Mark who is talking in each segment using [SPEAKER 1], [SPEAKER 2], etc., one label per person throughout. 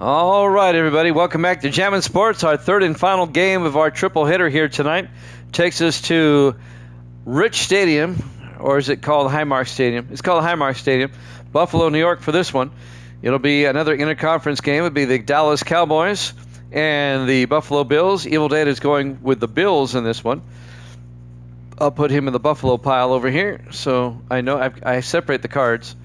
[SPEAKER 1] All right, everybody. Welcome back to Jammin' Sports. Our third and final game of our triple hitter here tonight takes us to Rich Stadium, or is it called Highmark Stadium? It's called Highmark Stadium, Buffalo, New York for this one. It'll be another interconference game. It'll be the Dallas Cowboys and the Buffalo Bills. Evil Dead is going with the Bills in this one. I'll put him in the Buffalo pile over here, so I know I separate the cards.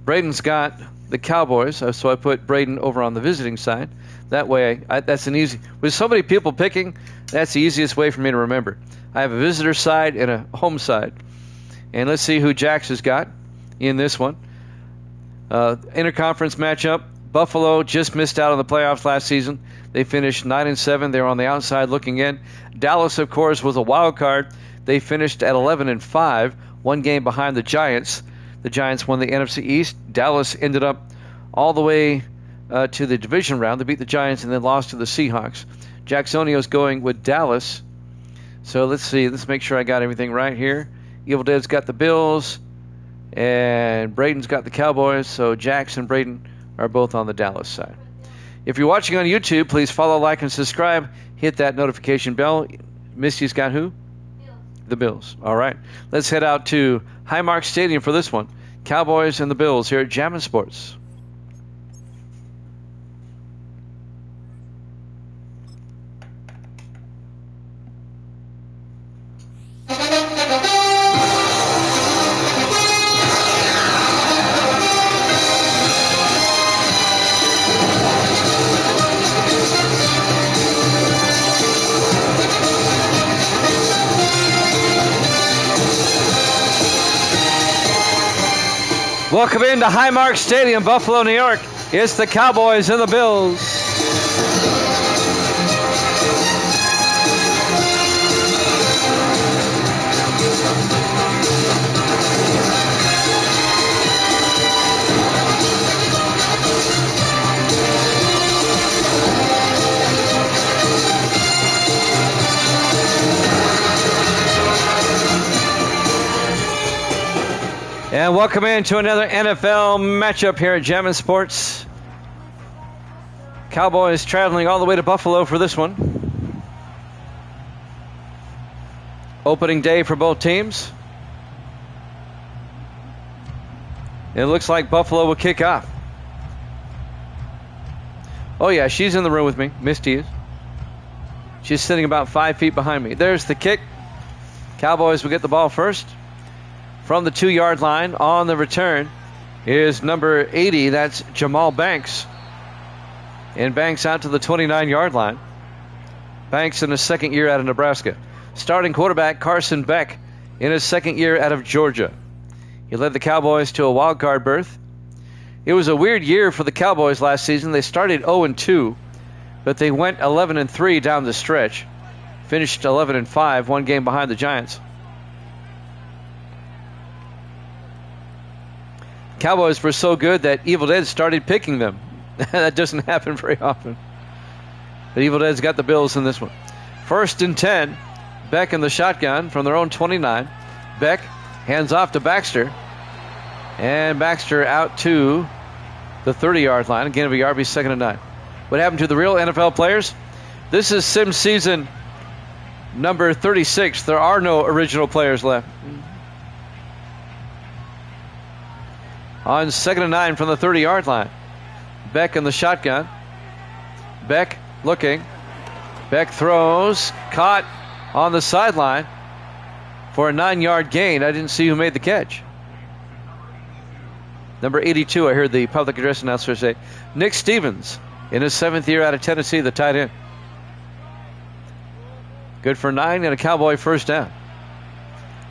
[SPEAKER 1] Braden's got the Cowboys, so I put Braden over on the visiting side. That way, that's an easy. With so many people picking, that's the easiest way for me to remember. I have a visitor side and a home side. And let's see who Jax has got in this one. Interconference matchup. Buffalo just missed out on the playoffs last season. They finished 9-7. They're on the outside looking in. Dallas, of course, was a wild card. They finished at 11-5, one game behind the Giants. The Giants won the NFC East. Dallas ended up all the way to the division round. They beat the Giants and then lost to the Seahawks. Jacksonio's going with Dallas. So let's see. Let's make sure I got everything right here. Evil Dead's got the Bills, and Braden's got the Cowboys. So Jax and Braden are both on the Dallas side. If you're watching on YouTube, please follow, like, and subscribe. Hit that notification bell. Misty's got who? The Bills. All right. Let's head out to Highmark Stadium for this one. Cowboys and the Bills here at Jammin' Sports. Welcome into Highmark Stadium, Buffalo, New York. It's the Cowboys and the Bills. And welcome into another NFL matchup here at Jammin' Sports. Cowboys traveling all the way to Buffalo for this one. Opening day for both teams. It looks like Buffalo will kick off. Oh yeah, she's in the room with me. Misty is. She's sitting about 5 feet behind me. There's the kick. Cowboys will get the ball first. From the 2-yard line on the return is number 80. That's Jamal Banks. And Banks out to the 29-yard line. Banks in his second year out of Nebraska. Starting quarterback Carson Beck in his second year out of Georgia. He led the Cowboys to a wild card berth. It was a weird year for the Cowboys last season. They started 0-2, but they went 11-3 down the stretch. Finished 11-5, one game behind the Giants. Cowboys were so good that Evil Dead started picking them. That doesn't happen very often. But Evil Dead's got the Bills in this one. 1st and 10. Beck in the shotgun from their own 29. Beck hands off to Baxter. And Baxter out to the 30-yard line. Again, it'll be RB 2nd and 9. What happened to the real NFL players? This is sim season number 36. There are no original players left. On 2nd and 9 from the 30-yard line. Beck in the shotgun. Beck looking. Beck throws. Caught on the sideline for a 9-yard gain. I didn't see who made the catch. Number 82, I heard the public address announcer say. Nick Stevens in his 7th year out of Tennessee, the tight end. Good for 9 and a Cowboy first down.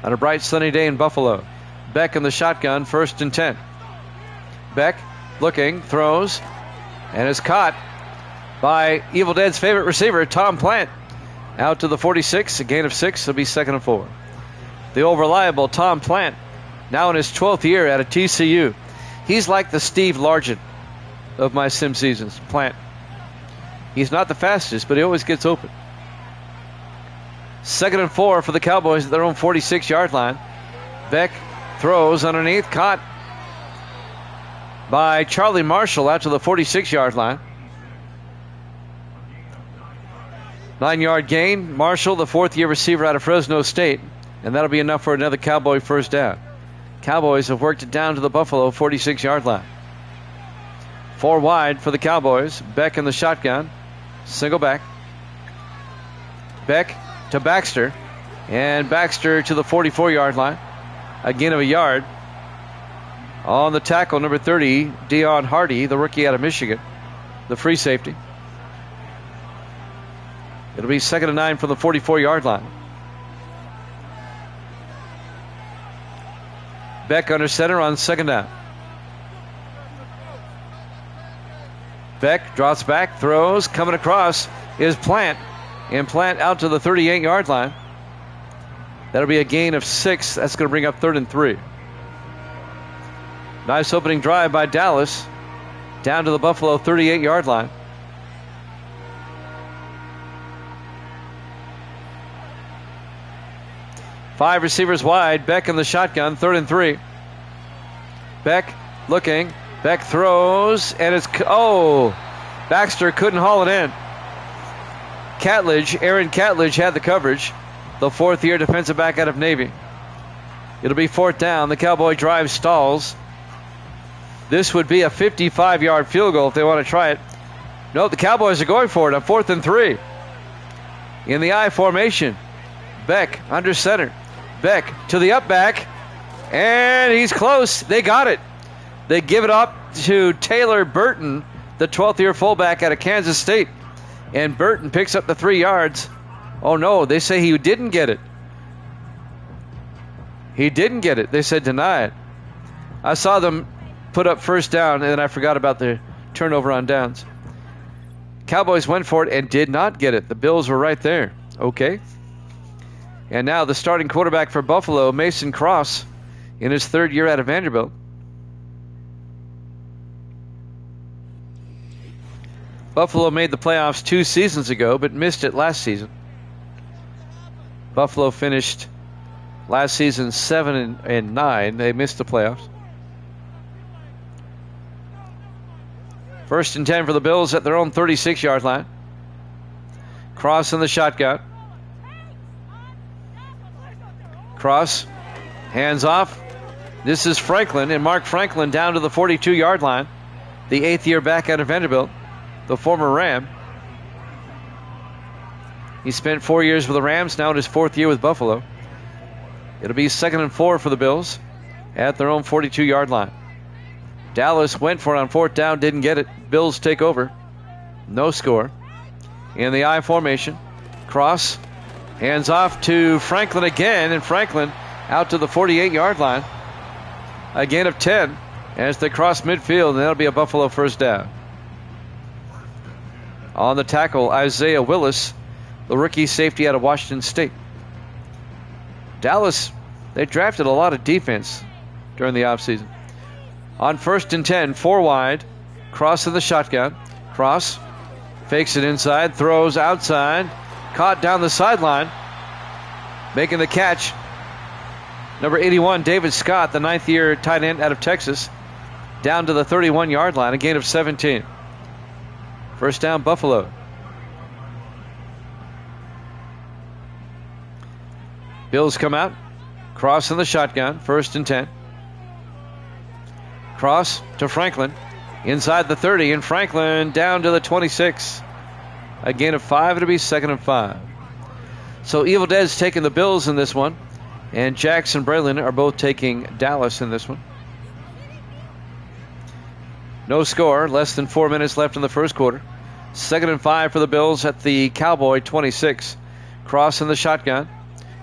[SPEAKER 1] On a bright sunny day in Buffalo. Beck in the shotgun, 1st and 10. Beck looking, throws, and is caught by Evil Dead's favorite receiver, Tom Plant. Out to the 46, a gain of 6. It'll be 2nd and 4. The old reliable Tom Plant, now in his 12th year out of TCU. He's like the Steve Largent of my sim seasons, Plant. He's not the fastest, but he always gets open. 2nd and 4 for the Cowboys at their own 46-yard line. Beck throws underneath, caught by Charlie Marshall out to the 46-yard line. 9-yard gain. Marshall, the fourth-year receiver out of Fresno State, and that'll be enough for another Cowboy first down. Cowboys have worked it down to the Buffalo 46-yard line. 4 wide for the Cowboys. Beck in the shotgun. Single back. Beck to Baxter. And Baxter to the 44-yard line. A gain of a yard. On the tackle, number 30, Dion Hardy, the rookie out of Michigan, the free safety. It'll be 2nd and 9 from the 44-yard line. Beck under center on 2nd down. Beck drops back, throws, coming across is Plant. And Plant out to the 38-yard line. That'll be a gain of 6. That's going to bring up 3rd and 3. Nice opening drive by Dallas. Down to the Buffalo 38-yard line. Five receivers wide. Beck in the shotgun. 3rd and 3. Beck looking. Beck throws. And it's... Baxter couldn't haul it in. Aaron Catledge had the coverage. The 4th-year defensive back out of Navy. It'll be 4th down. The Cowboy drive stalls. This would be a 55-yard field goal if they want to try it. No, the Cowboys are going for it on 4th and 3. In the I formation. Beck under center. Beck to the up back. And he's close. They got it. They give it up to Taylor Burton, the 12th-year fullback out of Kansas State. And Burton picks up the 3 yards. Oh, no, they say he didn't get it. He didn't get it. They said deny it. I saw them put up 1st down, and then I forgot about the turnover on downs. Cowboys went for it and did not get it. The Bills were right there. Okay. And now the starting quarterback for Buffalo, Mason Cross, in his 3rd year out of Vanderbilt. Buffalo made the playoffs 2 seasons ago, but missed it last season. Buffalo finished last season 7-9. They missed the playoffs. 1st and 10 for the Bills at their own 36-yard line. Cross in the shotgun. Cross, hands off. This is Franklin, and Mark Franklin down to the 42-yard line. The 8th-year back out of Vanderbilt, the former Ram. He spent 4 years with the Rams, now in his 4th year with Buffalo. It'll be 2nd and 4 for the Bills at their own 42-yard line. Dallas went for it on 4th down, didn't get it. Bills take over. No score. In the I formation. Cross. Hands off to Franklin again, and Franklin out to the 48-yard line. A gain of 10 as they cross midfield, and that'll be a Buffalo 1st down. On the tackle, Isaiah Willis, the rookie safety out of Washington State. Dallas, they drafted a lot of defense during the offseason. On 1st and 10, 4 wide. Cross in the shotgun. Cross fakes it inside, throws outside. Caught down the sideline. Making the catch. Number 81, David Scott, the 9th-year tight end out of Texas. Down to the 31-yard line, a gain of 17. 1st down, Buffalo. Bills come out. Cross in the shotgun. 1st and 10. Cross to Franklin. Inside the 30, and Franklin down to the 26. A gain of 5. It'll be 2nd and 5. So Evil Dead's taking the Bills in this one. And Jackson Braylon are both taking Dallas in this one. No score. Less than 4 minutes left in the 1st quarter. 2nd and 5 for the Bills at the Cowboy 26. Cross in the shotgun.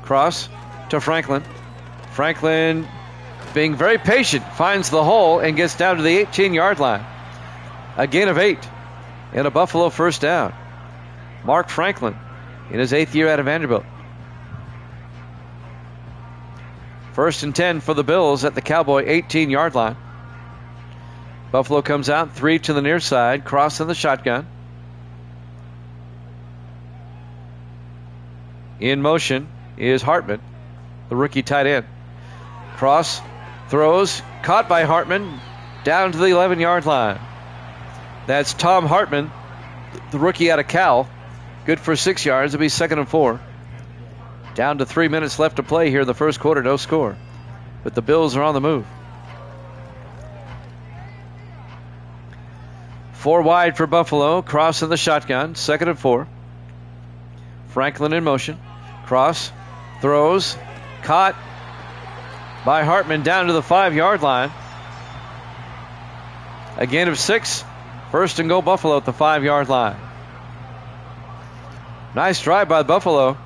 [SPEAKER 1] Cross to Franklin. Franklin, being very patient, finds the hole and gets down to the 18-yard line. A gain of 8 and a Buffalo 1st down. Mark Franklin in his 8th year out of Vanderbilt. 1st and 10 for the Bills at the Cowboy 18-yard line. Buffalo comes out, 3 to the near side, cross in the shotgun. In motion is Hartman, the rookie tight end. Cross, throws, caught by Hartman, down to the 11-yard line. That's Tom Hartman, the rookie out of Cal, Good for 6 yards. It'll be 2nd and 4. Down to 3 minutes left to play here in the first quarter. No score. But the Bills are on the move. 4 wide for Buffalo. Cross in the shotgun. 2nd and 4. Franklin in motion. Cross. Throws. Caught by Hartman down to the 5-yard line. A gain of 6. 1st and goal Buffalo at the 5-yard line. Nice drive by Buffalo.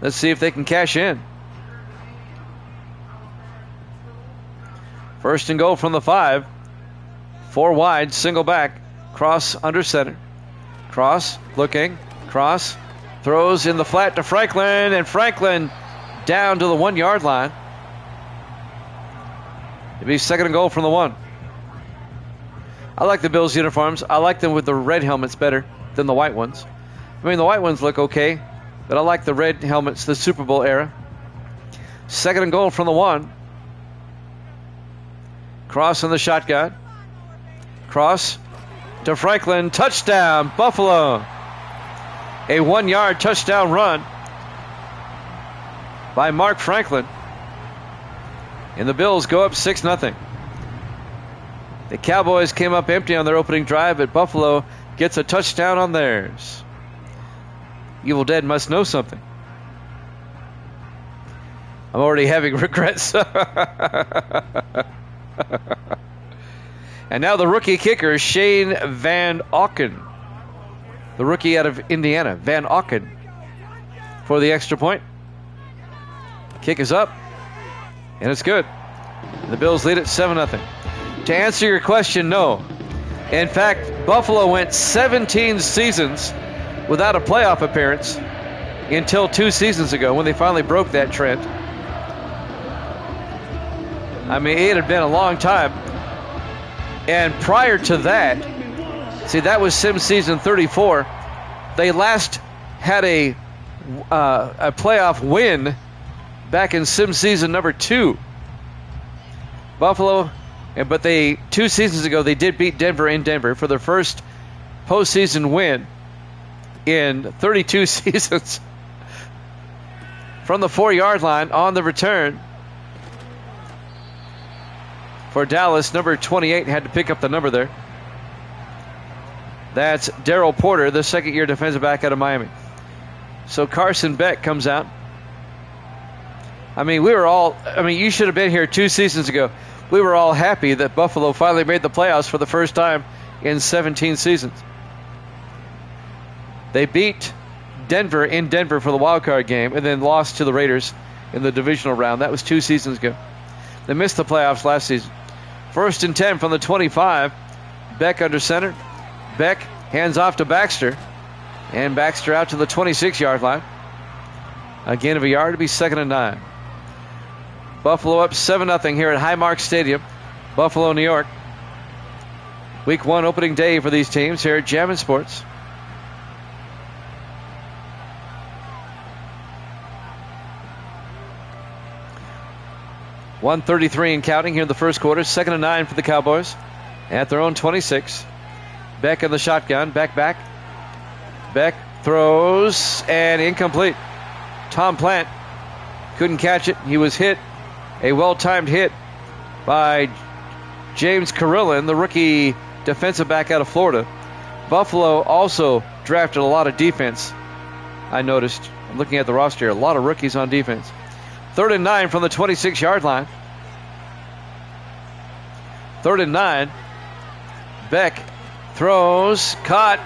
[SPEAKER 1] Let's see if they can cash in. 1st and goal from the 5. 4 wide, single back. Cross under center. Cross looking. Cross throws in the flat to Franklin, and Franklin down to the 1-yard line. It'll be 2nd and goal from the 1. I like the Bills uniforms. I like them with the red helmets better than the white ones. I mean, the white ones look okay, but I like the red helmets, the Super Bowl era. 2nd and goal from the 1. Cross in the shotgun. Cross to Franklin. Touchdown, Buffalo. A 1-yard touchdown run by Mark Franklin. And the Bills go up 6-0. The Cowboys came up empty on their opening drive, but Buffalo gets a touchdown on theirs. Evil Dead must know something. I'm already having regrets. And now the rookie kicker, Shane Van Auken. The rookie out of Indiana, Van Auken, for the extra point. Kick is up, and it's good. The Bills lead it 7-0. To answer your question, no. In fact, Buffalo went 17 seasons without a playoff appearance until 2 seasons ago when they finally broke that trend. I mean, it had been a long time. And prior to that, see, that was Sim season 34. They last had a playoff win back in Sim season number 2. Buffalo, but 2 seasons ago, they did beat Denver in Denver for their first postseason win in 32 seasons. From the 4-yard line on the return for Dallas, number 28 had to pick up the number there. That's Darryl Porter, the second-year defensive back out of Miami. So Carson Beck comes out. I mean, you should have been here 2 seasons ago. We were all happy that Buffalo finally made the playoffs for the first time in 17 seasons. They beat Denver in Denver for the wild card game and then lost to the Raiders in the divisional round. That was 2 seasons ago. They missed the playoffs last season. 1st and 10 from the 25. Beck under center. Beck hands off to Baxter. And Baxter out to the 26-yard line. A gain of a yard to be 2nd and 9. Buffalo up 7-0 here at Highmark Stadium, Buffalo, New York. Week 1 opening day for these teams here at Jammin' Sports. .133 and counting here in the first quarter. 2nd and 9 for the Cowboys at their own 26. Beck in the shotgun. Beck. Beck throws and incomplete. Tom Plant couldn't catch it. He was hit. A well-timed hit by James Carillon, the rookie defensive back out of Florida. Buffalo also drafted a lot of defense, I noticed. I'm looking at the roster here. A lot of rookies on defense. 3rd and 9 from the 26-yard line. 3rd and 9. Beck throws. Caught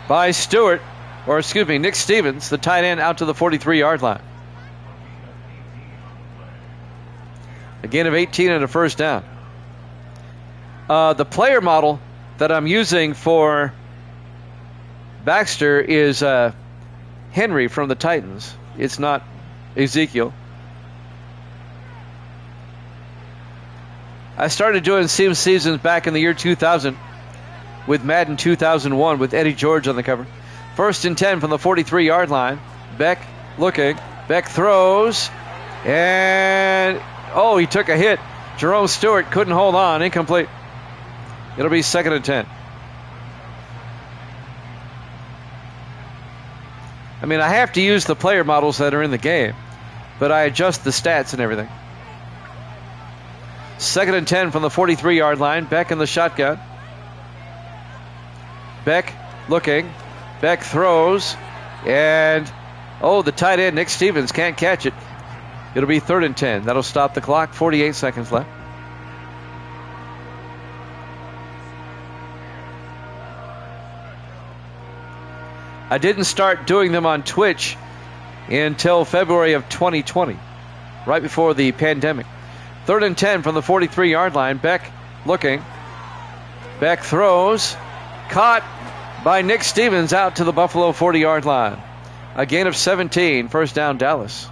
[SPEAKER 1] by Nick Stevens, the tight end, out to the 43-yard line. A gain of 18 and a first down. The player model that I'm using for Baxter is Henry from the Titans. It's not Ezekiel. I started doing sim seasons back in the year 2000 with Madden 2001 with Eddie George on the cover. 1st and 10 from the 43-yard line. Beck looking. Beck throws. And, he took a hit. Jerome Stewart couldn't hold on. Incomplete. It'll be 2nd and 10. I mean, I have to use the player models that are in the game, but I adjust the stats and everything. 2nd and 10 from the 43-yard line. Beck in the shotgun. Beck looking. Beck throws. And, the tight end, Nick Stevens, can't catch it. It'll be 3rd and 10. That'll stop the clock. 48 seconds left. I didn't start doing them on Twitch until February of 2020, right before the pandemic. 3rd and 10 from the 43-yard line. Beck looking. Beck throws. Caught by Nick Stevens out to the Buffalo 40-yard line. A gain of 17. First down, Dallas.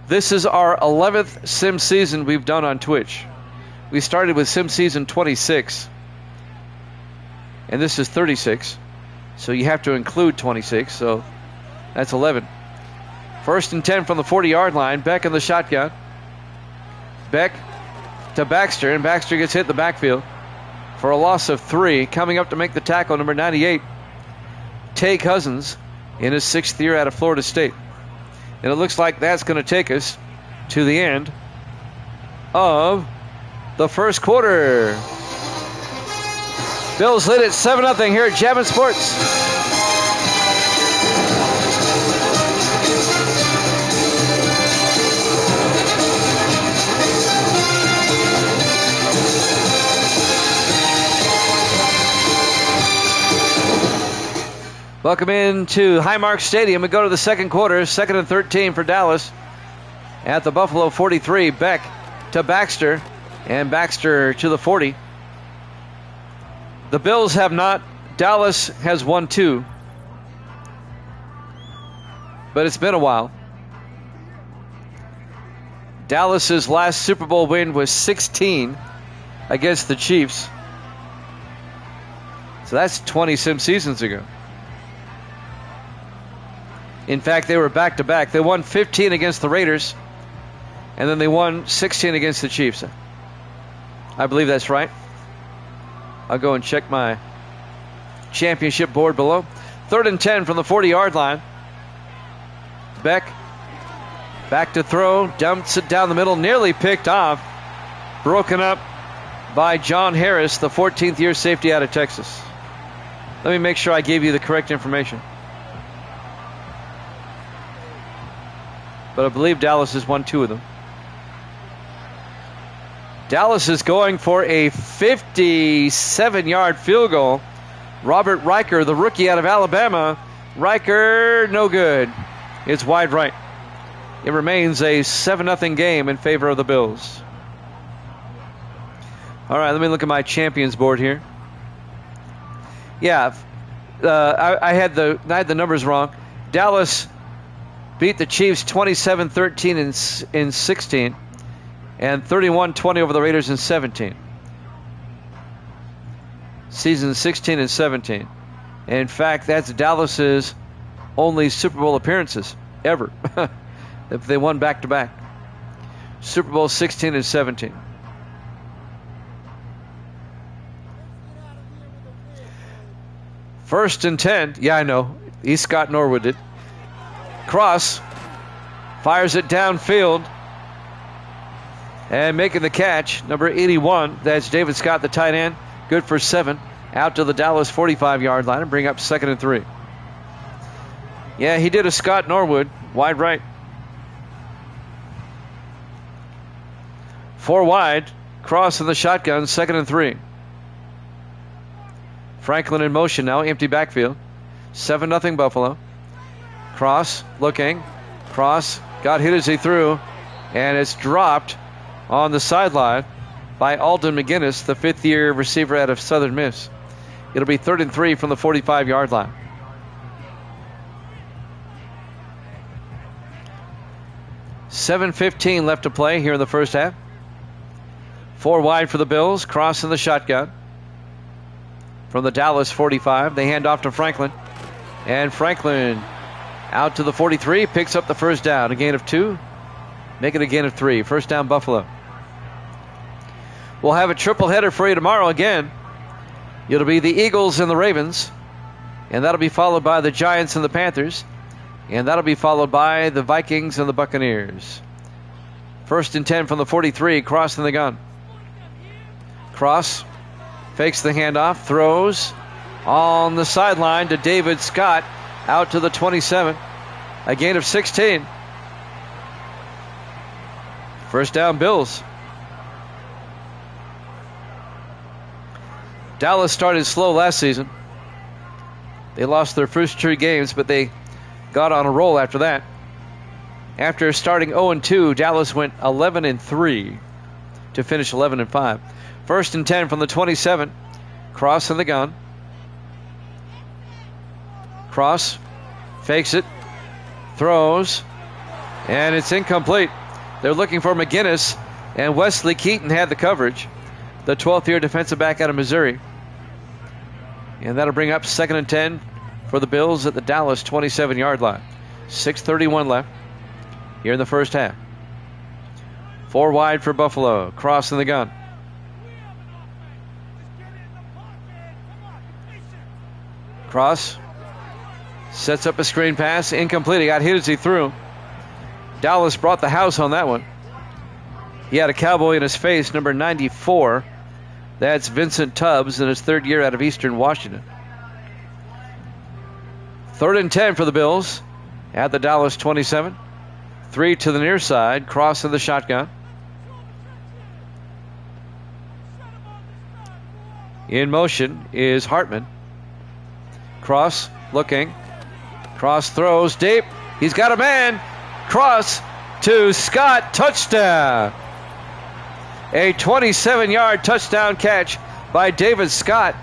[SPEAKER 1] This is our 11th sim season we've done on Twitch. We started with sim season 26. And this is 36. So you have to include 26. So that's 11. 1st and 10 from the 40-yard line. Beck in the shotgun. Beck to Baxter, and Baxter gets hit in the backfield for a loss of 3. Coming up to make the tackle, number 98, Tay Cousins, in his 6th year out of Florida State. And it looks like that's going to take us to the end of the first quarter. Bills lead at 7-0 here at Javin Sports. Welcome into Highmark Stadium. We go to the second quarter. 2nd and 13 for Dallas at the Buffalo 43. Beck to Baxter, and Baxter to the 40. The Bills have not. Dallas has won 2. But it's been a while. Dallas's last Super Bowl win was 16 against the Chiefs. So that's 20 sim seasons ago. In fact, they were back-to-back. They won 15 against the Raiders, and then they won 16 against the Chiefs. I believe that's right. I'll go and check my championship board below. 3rd and 10 from the 40-yard line. Beck back to throw, dumps it down the middle, nearly picked off. Broken up by John Harris, the 14th year safety out of Texas. Let me make sure I gave you the correct information. But I believe Dallas has won 2 of them. Dallas is going for a 57-yard field goal. Robert Riker, the rookie out of Alabama. Riker, no good. It's wide right. It remains a 7-0 game in favor of the Bills. All right, let me look at my champions board here. Yeah, I had the numbers wrong. Dallas beat the Chiefs 27-13 in 16 and 31-20 over the Raiders in 17. Season 16 and 17. In fact, that's Dallas's only Super Bowl appearances ever. If they won back-to-back. Super Bowl 16 and 17. First and 10. Yeah, I know. Scott Norwood did. Cross. Fires it downfield. And making the catch, number 81. That's David Scott, the tight end. Good for 7. Out to the Dallas 45-yard line and bring up 2nd and 3. Yeah, he did a Scott Norwood. Wide right. 4 wide. Cross in the shotgun. 2nd and 3. Franklin in motion now. Empty backfield. 7-0 Buffalo. Cross looking. Cross got hit as he threw. And it's dropped on the sideline by Alden McGinnis, the 5th-year receiver out of Southern Miss. It'll be 3rd and 3 from the 45-yard line. $7:15 left to play here in the first half. 4 wide for the Bills. Cross in the shotgun. From the Dallas 45, they hand off to Franklin. And Franklin out to the 43, picks up the first down. A gain of 2. Make it a gain of 3. First down, Buffalo. We'll have a triple header for you tomorrow again. It'll be the Eagles and the Ravens. And that'll be followed by the Giants and the Panthers. And that'll be followed by the Vikings and the Buccaneers. 1st and 10 from the 43, Cross in the gun. Cross fakes the handoff, throws on the sideline to David Scott, out to the 27. A gain of 16. First down, Bills. Dallas started slow last season. They lost their first 2 games, but they got on a roll after that. After starting 0-2, Dallas went 11-3 to finish 11-5. 1st and 10 from the 27. Cross in the gun. Cross fakes it, throws, and it's incomplete. They're looking for McGinnis, and Wesley Keaton had the coverage, the 12th-year defensive back out of Missouri. And that'll bring up 2nd and 10 for the Bills at the Dallas 27-yard line. 6:31 left here in the first half. 4 wide for Buffalo. Cross in the gun. Cross sets up a screen pass. Incomplete. He got hit as he threw. Dallas brought the house on that one. He had a cowboy in his face, number 94. That's Vincent Tubbs in his 3rd year out of Eastern Washington. 3rd and 10 for the Bills at the Dallas 27. 3 to the near side. Cross in the shotgun. In motion is Hartman. Cross looking. Cross throws deep. He's got a man. Cross to Scott. Touchdown. A 27-yard touchdown catch by David Scott.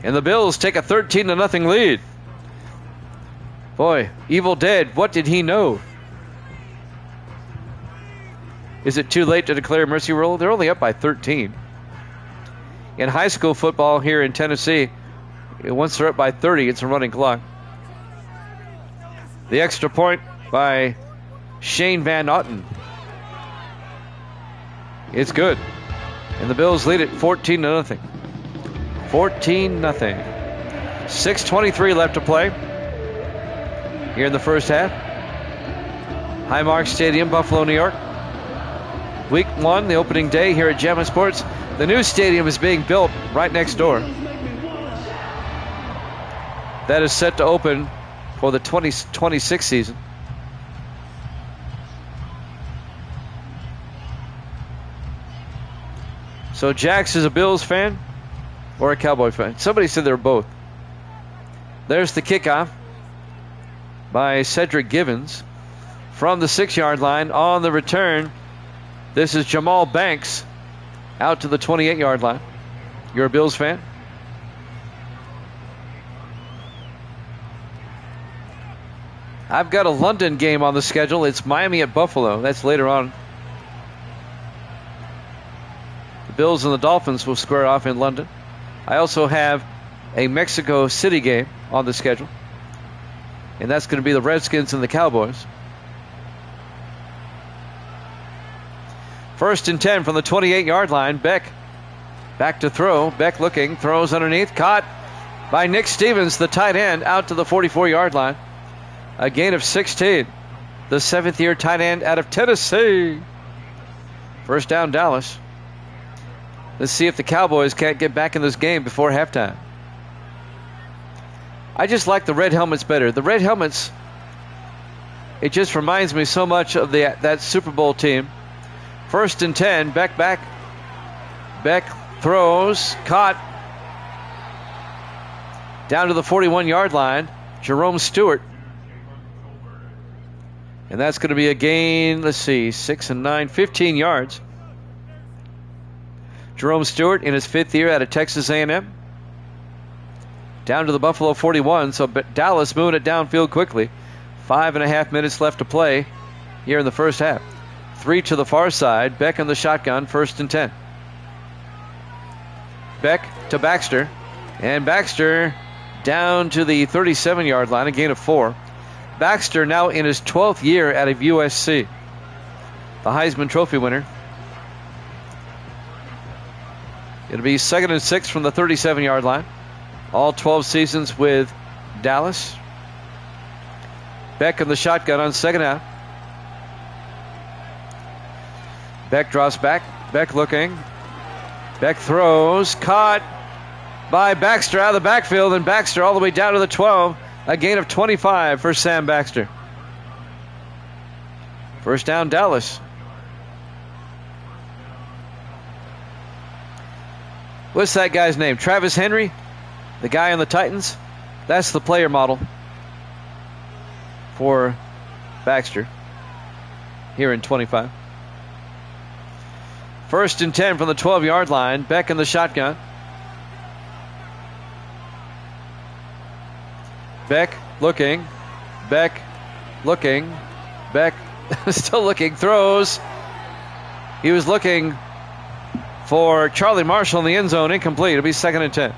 [SPEAKER 1] And the Bills take a 13-0 lead. Boy, Evil Dead, what did he know? Is it too late to declare mercy rule? They're only up by 13. In high school football here in Tennessee, once they're up by 30, it's a running clock. The extra point by Shane Van Otten. It's good. And the Bills lead it 14-0. 14-0. 6:23 left to play here in the first half. Highmark Stadium, Buffalo, New York. Week 1, the opening day here at Gemma Sports. The new stadium is being built right next door. That is set to open for the 2026 season. So Jax is a Bills fan or a Cowboy fan? Somebody said they're both. There's the kickoff by Cedric Givens from the 6-yard line. On the return, this is Jamal Banks out to the 28-yard line. You're a Bills fan? I've got a London game on the schedule. It's Miami at Buffalo. That's later on. The Bills and the Dolphins will square off in London. I also have a Mexico City game on the schedule. And that's going to be the Redskins and the Cowboys. 1st and 10 from the 28-yard line. Beck back to throw. Beck looking. Throws underneath. Caught by Nick Stevens, the tight end, out to the 44-yard line. A gain of 16. The 7th-year tight end out of Tennessee. First down, Dallas. Let's see if the Cowboys can't get back in this game before halftime. I just like the red helmets better. The red helmets, it just reminds me so much of that Super Bowl team. 1st and 10, Beck back. Beck throws, caught. Down to the 41-yard line, Jerome Stewart. And that's going to be a gain, let's see, 6 and 9, 15 yards. Jerome Stewart in his 5th year out of Texas A&M. Down to the Buffalo 41, so Dallas moving it downfield quickly. 5.5 minutes left to play here in the first half. 3 to the far side. Beck in the shotgun, 1st and 10. Beck to Baxter. And Baxter down to the 37-yard line, a gain of 4. Baxter now in his 12th year out of USC. The Heisman Trophy winner. It'll be 2nd and 6 from the 37-yard line. All 12 seasons with Dallas. Beck in the shotgun on second out. Beck draws back. Beck looking. Beck throws. Caught by Baxter out of the backfield, and Baxter all the way down to the 12. A gain of 25 for Sam Baxter. First down, Dallas. What's that guy's name? Travis Henry? The guy on the Titans? That's the player model for Baxter here in 25. First and 10 from the 12-yard line. Beck in the shotgun. Beck looking. Beck looking. Beck still looking. Throws. He was looking for Charlie Marshall in the end zone. Incomplete. It'll be 2nd and 10.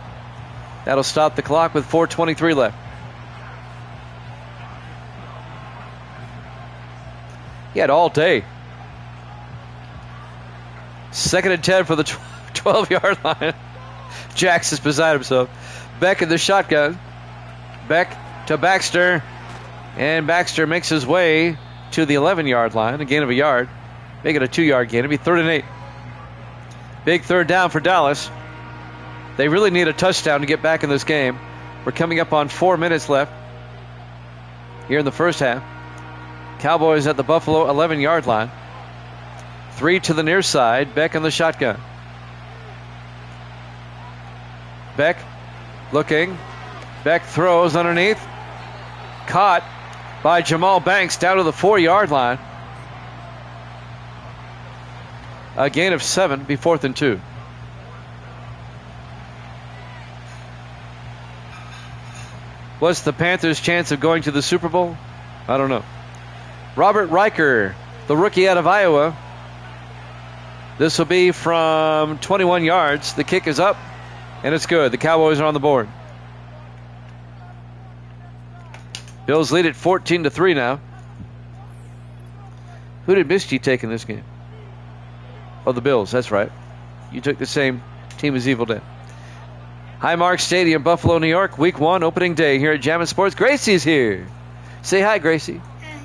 [SPEAKER 1] That'll stop the clock with 4:23 left. He had all day. 2nd and 10 for the 12-yard line. Jax is beside himself. Beck in the shotgun. Beck to Baxter. And Baxter makes his way to the 11-yard line. A gain of a yard. Make it a 2-yard gain. It'll be 3rd and 8. Big third down for Dallas. They really need a touchdown to get back in this game. We're coming up on 4 minutes left here in the first half. Cowboys at the Buffalo 11-yard line. 3 to the near side. Beck in the shotgun. Beck looking. Beck throws underneath. Caught by Jamal Banks down to the 4-yard line. A gain of 7, be 4th and 2. What's the Panthers' chance of going to the Super Bowl? I don't know. Robert Riker, the rookie out of Iowa. This will be from 21 yards. The kick is up, and it's good. The Cowboys are on the board. Bills lead at 14-3 now. Who did Misty take in this game? Oh, the Bills. That's right. You took the same team as Evil Dead. Highmark Stadium, Buffalo, New York. Week 1, opening day here at Jammin' Sports. Gracie's here. Say hi, Gracie.
[SPEAKER 2] Hi.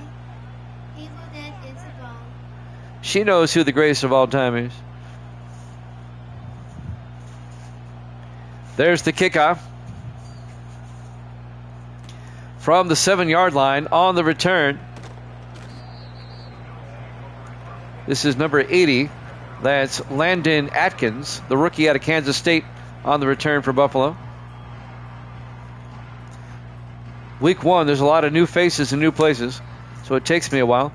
[SPEAKER 2] Evil Dead is a ball.
[SPEAKER 1] She knows who the greatest of all time is. There's the kickoff. From the 7-yard line on the return. This is number 80. That's Landon Atkins, the rookie out of Kansas State, on the return for Buffalo. Week 1, there's a lot of new faces and new places, so it takes me a while.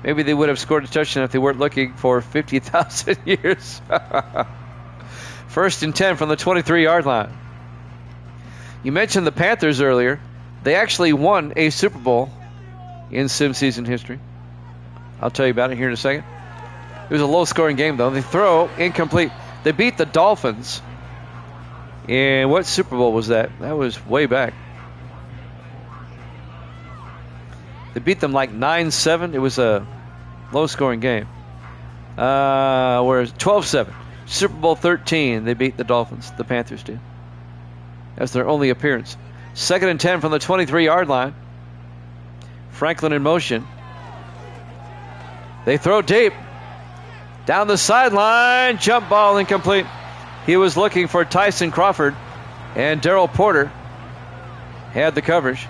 [SPEAKER 1] Maybe they would have scored a touchdown if they weren't looking for 50,000 years. 1st and 10 from the 23-yard line. You mentioned the Panthers earlier. They actually won a Super Bowl in sim season history. I'll tell you about it here in a second. It was a low-scoring game, though. They throw incomplete. They beat the Dolphins. And what Super Bowl was that? That was way back. They beat them like 9-7. It was a low-scoring game. Whereas 12-7. Super Bowl 13, they beat the Dolphins. The Panthers did. That's their only appearance. 2nd and 10 from the 23-yard line. Franklin in motion. They throw deep. Down the sideline. Jump ball incomplete. He was looking for Tyson Crawford. And Darrell Porter had the coverage.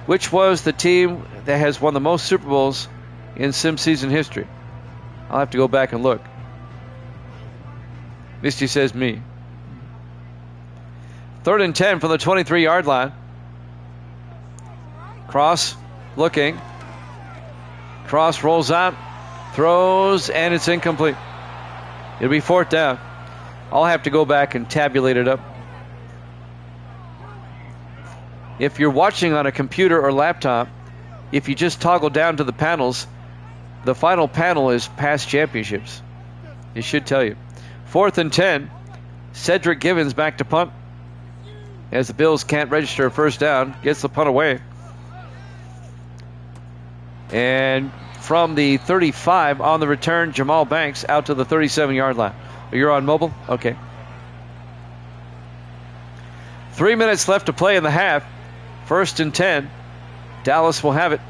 [SPEAKER 1] Which was the team that has won the most Super Bowls in sim season history? I'll have to go back and look. Misty says me. 3rd and 10 from the 23-yard line. Cross looking. Cross rolls out. Throws, and it's incomplete. It'll be 4th down. I'll have to go back and tabulate it up. If you're watching on a computer or laptop, if you just toggle down to the panels, the final panel is past championships. It should tell you. 4th and 10. Cedric Givens back to punt. As the Bills can't register a first down, gets the punt away. And from the 35 on the return, Jamal Banks out to the 37-yard line. You're on mobile? Okay. 3 minutes left to play in the half. 1st and 10. Dallas will have it.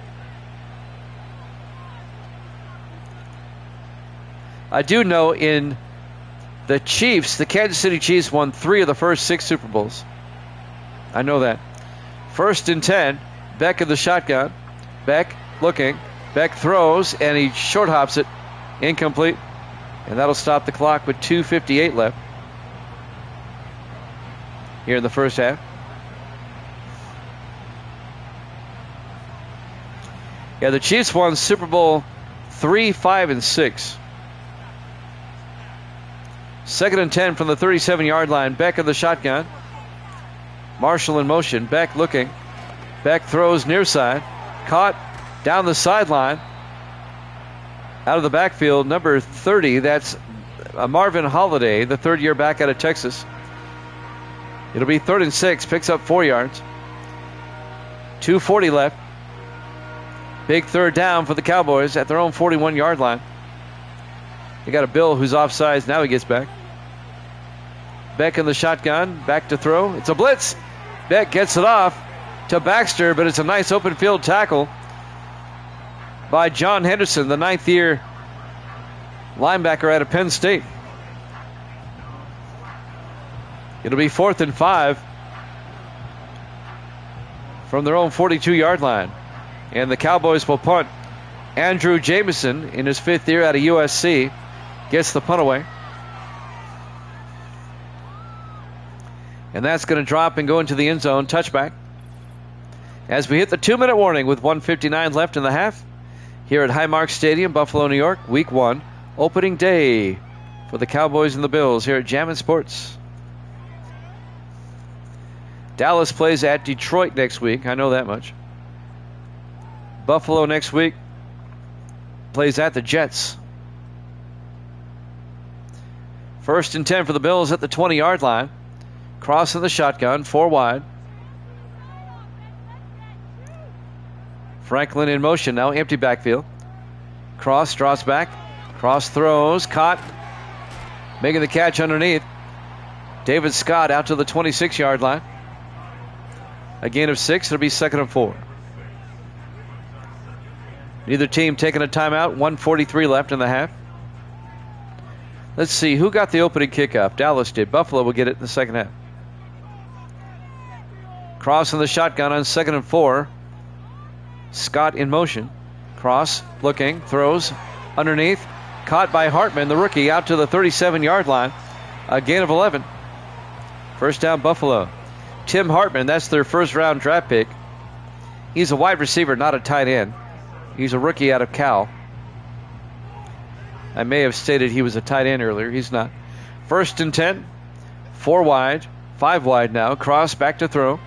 [SPEAKER 1] I do know in the Chiefs, the Kansas City Chiefs won 3 of the first 6 Super Bowls. I know that. 1st and 10. Beck in the shotgun. Beck looking. Beck throws, and he short hops it. Incomplete. And that'll stop the clock with 2:58 left here in the first half. Yeah, the Chiefs won Super Bowl 3, 5, and 6. 2nd and 10 from the 37-yard line. Beck in the shotgun. Marshall in motion. Beck looking. Beck throws near side. Caught down the sideline. Out of the backfield, number 30. That's Marvin Holliday, the third-year back out of Texas. It'll be 3rd and 6. Picks up 4 yards. 2:40 left. Big third down for the Cowboys at their own 41-yard line. They got a Bill who's offsides. Now he gets back. Beck in the shotgun. Back to throw. It's a blitz. Beck gets it off to Baxter, but it's a nice open field tackle by John Henderson, the 9th-year linebacker out of Penn State. It'll be 4th and 5 from their own 42-yard line. And the Cowboys will punt. Andrew Jamison, in his 5th year out of USC, gets the punt away. And that's going to drop and go into the end zone. Touchback. As we hit the 2-minute warning with 1:59 left in the half. Here at Highmark Stadium, Buffalo, New York, Week 1, opening day for the Cowboys and the Bills here at Jammin' Sports. Dallas plays at Detroit next week. I know that much. Buffalo next week plays at the Jets. 1st and 10 for the Bills at the 20-yard line. Cross in the shotgun, 4 wide. Franklin in motion now, empty backfield. Cross draws back. Cross throws, caught. Making the catch underneath. David Scott out to the 26-yard line. A gain of 6. It'll be 2nd and 4. Neither team taking a timeout. 1:43 left in the half. Let's see who got the opening kickoff. Dallas did. Buffalo will get it in the second half. Cross in the shotgun on 2nd and 4. Scott in motion. Cross looking, throws underneath. Caught by Hartman, the rookie, out to the 37-yard line. A gain of 11. First down, Buffalo. Tim Hartman, that's their first-round draft pick. He's a wide receiver, not a tight end. He's a rookie out of Cal. I may have stated he was a tight end earlier. He's not. 1st and 10. 4 wide. 5 wide now. Cross back to throw.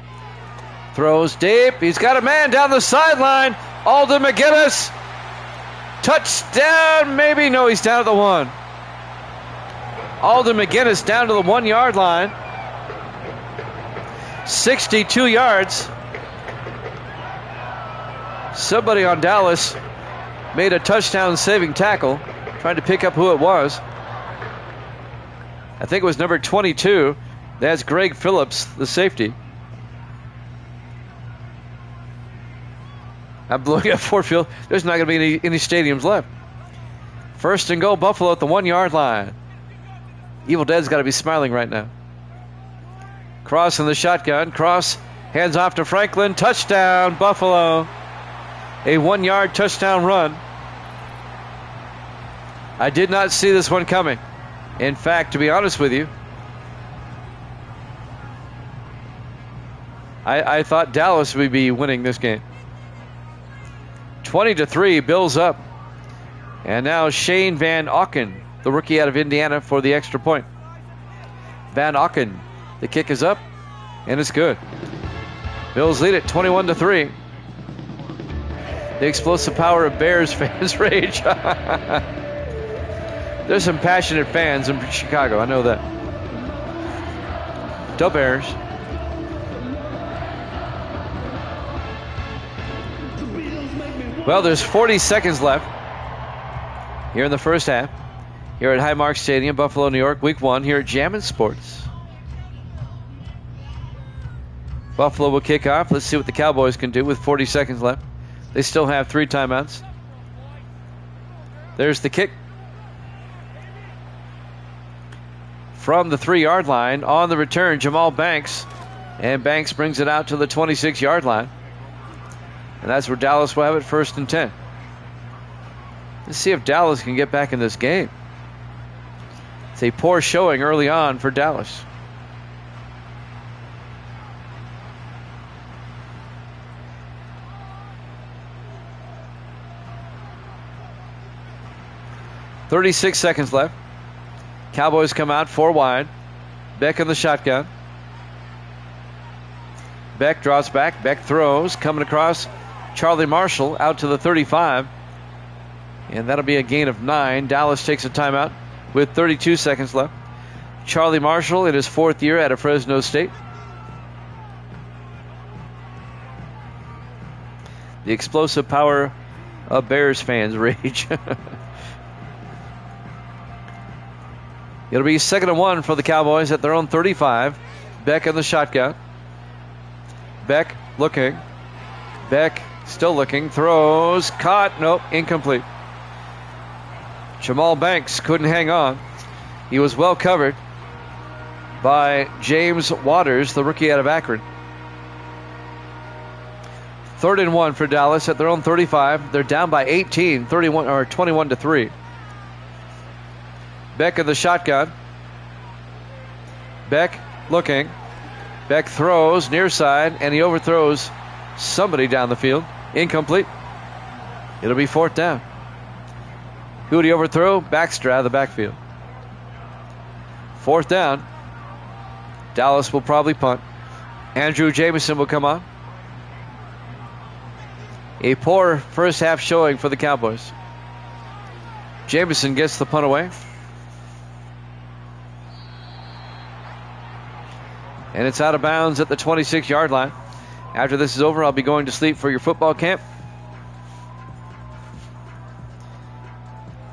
[SPEAKER 1] Throws deep. He's got a man down the sideline. Alden McGinnis. Touchdown, maybe. No, he's down at the 1. Alden McGinnis down to the 1-yard line. 62 yards. Somebody on Dallas made a touchdown-saving tackle, trying to pick up who it was. I think it was number 22. That's Greg Phillips, the safety. I'm looking at Ford Field. There's not going to be any stadiums left. 1st and goal, Buffalo at the 1-yard line. Evil Dead's got to be smiling right now. Cross in the shotgun. Cross hands off to Franklin. Touchdown, Buffalo. A 1-yard touchdown run. I did not see this one coming. In fact, to be honest with you, I thought Dallas would be winning this game. 20-3, Bills up. And now Shane Van Auken, the rookie out of Indiana, for the extra point. Van Auken, the kick is up, and it's good. Bills lead it 21-3. The explosive power of Bears fans rage. There's some passionate fans in Chicago, I know that. Go Bears. Well, there's 40 seconds left here in the first half. here at Highmark Stadium, Buffalo, New York, Week 1 here at Jammin' Sports. Buffalo will kick off. Let's see what the Cowboys can do with 40 seconds left. They still have 3 timeouts. There's the kick. From the 3-yard line on the return, Jamal Banks. And Banks brings it out to the 26-yard line. And that's where Dallas will have it, 1st and 10. Let's see if Dallas can get back in this game. It's a poor showing early on for Dallas. .36 seconds left. Cowboys come out 4 wide. Beck in the shotgun. Beck draws back. Beck throws. Coming across. Charlie Marshall out to the 35. And that'll be a gain of 9. Dallas takes a timeout with 32 seconds left. Charlie Marshall in his 4th year out of Fresno State. The explosive power of Bears fans rage. It'll be 2nd and 1 for the Cowboys at their own 35. Beck in the shotgun. Beck looking. Beck still looking. Throws. Caught. Nope. Incomplete. Jamal Banks couldn't hang on. He was well covered by James Waters, the rookie out of Akron. 3rd and 1 for Dallas at their own 35. They're down by 18, 21 to 3. Beck in the shotgun. Beck looking. Beck throws near side, and he overthrows somebody down the field. Incomplete. It'll be 4th down. Who would he overthrow? Baxter out of the backfield. 4th down. Dallas will probably punt. Andrew Jamison will come on. A poor first half showing for the Cowboys. Jamison gets the punt away. And it's out of bounds at the 26-yard line. After this is over, I'll be going to sleep for your football camp.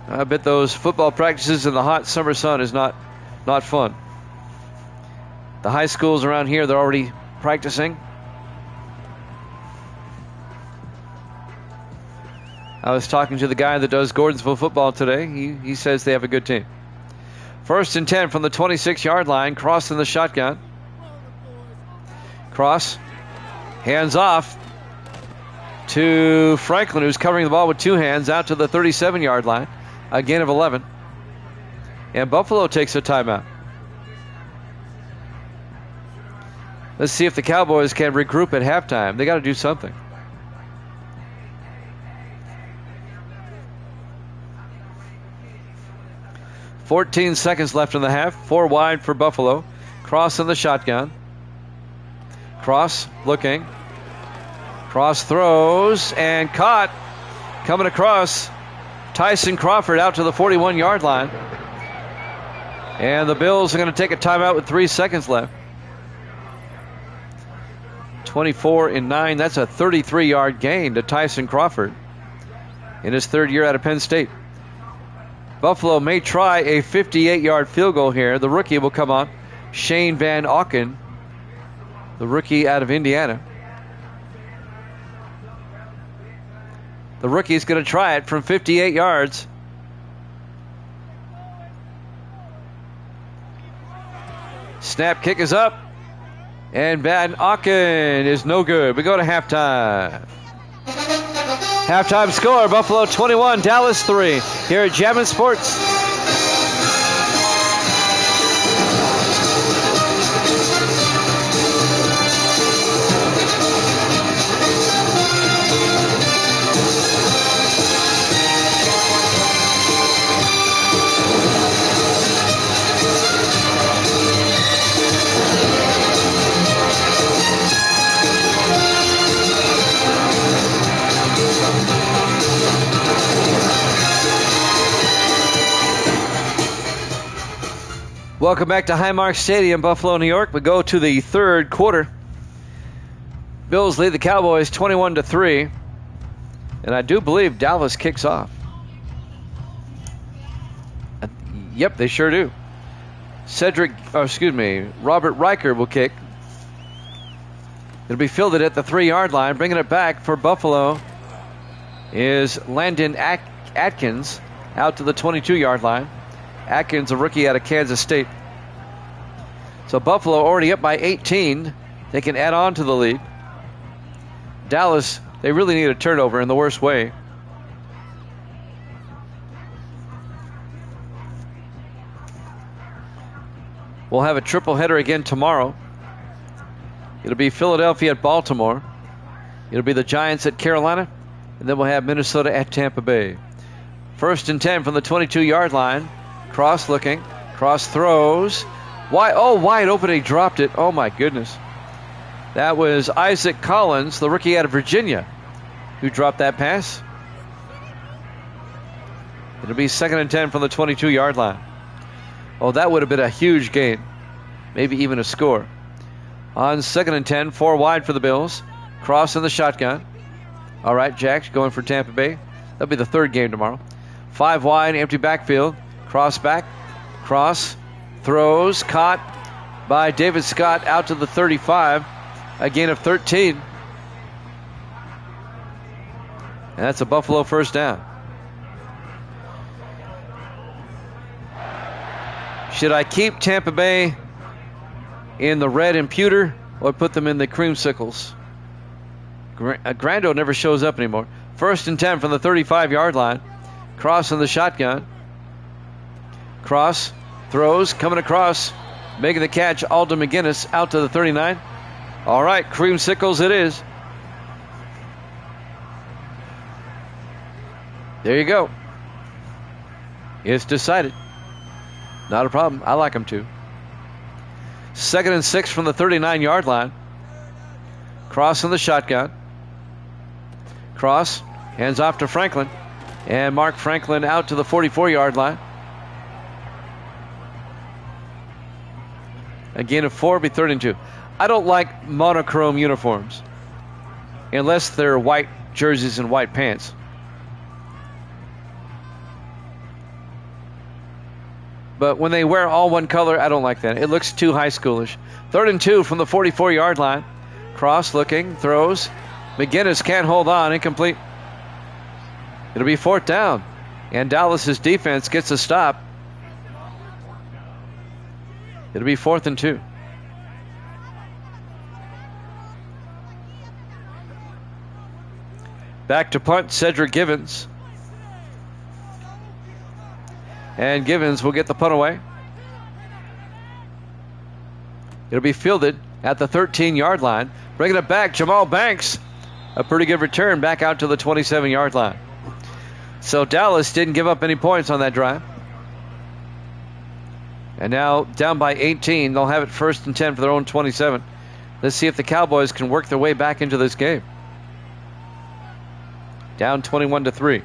[SPEAKER 1] I bet those football practices in the hot summer sun is not fun. The high schools around here, they're already practicing. I was talking to the guy that does Gordonsville football today. He says they have a good team. 1st and 10 from the 26-yard line. Cross in the shotgun. Cross. Hands off to Franklin, who's covering the ball with 2 hands, out to the 37-yard line. A gain of 11. And Buffalo takes a timeout. Let's see if the Cowboys can regroup at halftime. They got to do something. .14 seconds left in the half. 4 wide for Buffalo. Cross in the shotgun. Cross looking. Cross throws and caught. Coming across. Tyson Crawford out to the 41-yard line. And the Bills are going to take a timeout with 3 seconds left. 24-9. That's a 33-yard gain to Tyson Crawford in his 3rd year out of Penn State. Buffalo may try a 58-yard field goal here. The rookie will come on. Shane Van Auken, the rookie out of Indiana. The rookie is going to try it from 58 yards. Snap, kick is up. And Van Auken is no good. We go to halftime. Halftime score, Buffalo 21, Dallas 3. Here at Jammin' Sports. Welcome back to Highmark Stadium, Buffalo, New York. We go to the 3rd quarter. Bills lead the Cowboys 21-3. And I do believe Dallas kicks off. Yep, they sure do. Robert Riker will kick. It'll be fielded at the 3-yard line. Bringing it back for Buffalo is Landon Atkins out to the 22-yard line. Atkins, a rookie out of Kansas State. So Buffalo already up by 18. They can add on to the lead. Dallas, they really need a turnover in the worst way. We'll have a triple header again tomorrow. It'll be Philadelphia at Baltimore. It'll be the Giants at Carolina. And then we'll have Minnesota at Tampa Bay. 1st and 10 from the 22-yard line. Cross looking. Cross throws. Wide open. He dropped it. Oh, my goodness. That was Isaac Collins, the rookie out of Virginia, who dropped that pass. It'll be 2nd and 10 from the 22-yard line. Oh, that would have been a huge gain. Maybe even a score. On 2nd and 10, 4 wide for the Bills. Cross in the shotgun. All right, Jack's going for Tampa Bay. That'll be the 3rd game tomorrow. 5 wide, empty backfield. Cross back. Cross. Throws. Caught by David Scott out to the 35. A gain of 13. And that's a Buffalo first down. Should I keep Tampa Bay in the red imputer or put them in the creamsicles? Grando never shows up anymore. 1st and 10 from the 35-yard line. Cross in the shotgun. Cross. Throws. Coming across. Making the catch. Alden McGinnis out to the 39. All right. Creamsicles it is. There you go. It's decided. Not a problem. I like them too. 2nd and 6 from the 39-yard line. Cross in the shotgun. Cross. Hands off to Franklin. And Mark Franklin out to the 44-yard line. A gain of 4 will be 3rd and 2. I don't like monochrome uniforms unless they're white jerseys and white pants. But when they wear all one color, I don't like that. It looks too high schoolish. 3rd and 2 from the 44-yard line. Cross looking, throws. McGinnis can't hold on, incomplete. It'll be 4th down. And Dallas's defense gets a stop. It'll be 4th and 2. Back to punt, Cedric Givens. And Givens will get the punt away. It'll be fielded at the 13-yard line. Bringing it back, Jamal Banks. A pretty good return back out to the 27-yard line. So Dallas didn't give up any points on that drive. And now down by 18. They'll have it 1st and 10 for their own 27. Let's see if the Cowboys can work their way back into this game. Down 21-3.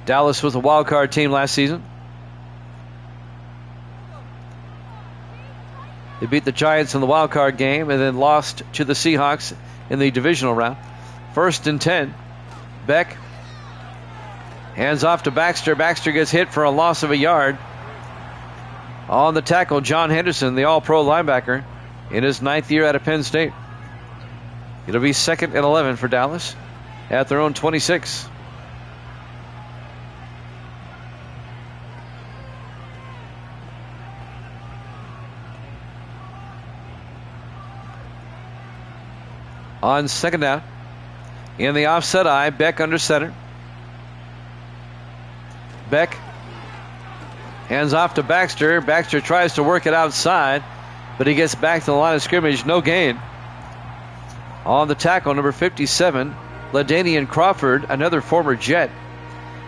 [SPEAKER 1] Dallas was a wild card team last season. They beat the Giants in the wild card game and then lost to the Seahawks in the divisional round. 1st and 10. Beck hands off to Baxter. Baxter gets hit for a loss of a yard. On the tackle, John Henderson, the all-pro linebacker, in his 9th year out of Penn State. It'll be 2nd and 11 for Dallas at their own 26. On 2nd down, in the offset eye, Beck under center. Beck hands off to Baxter. Baxter tries to work it outside, but he gets back to the line of scrimmage. No gain. On the tackle, number 57, LaDainian Crawford, another former Jet,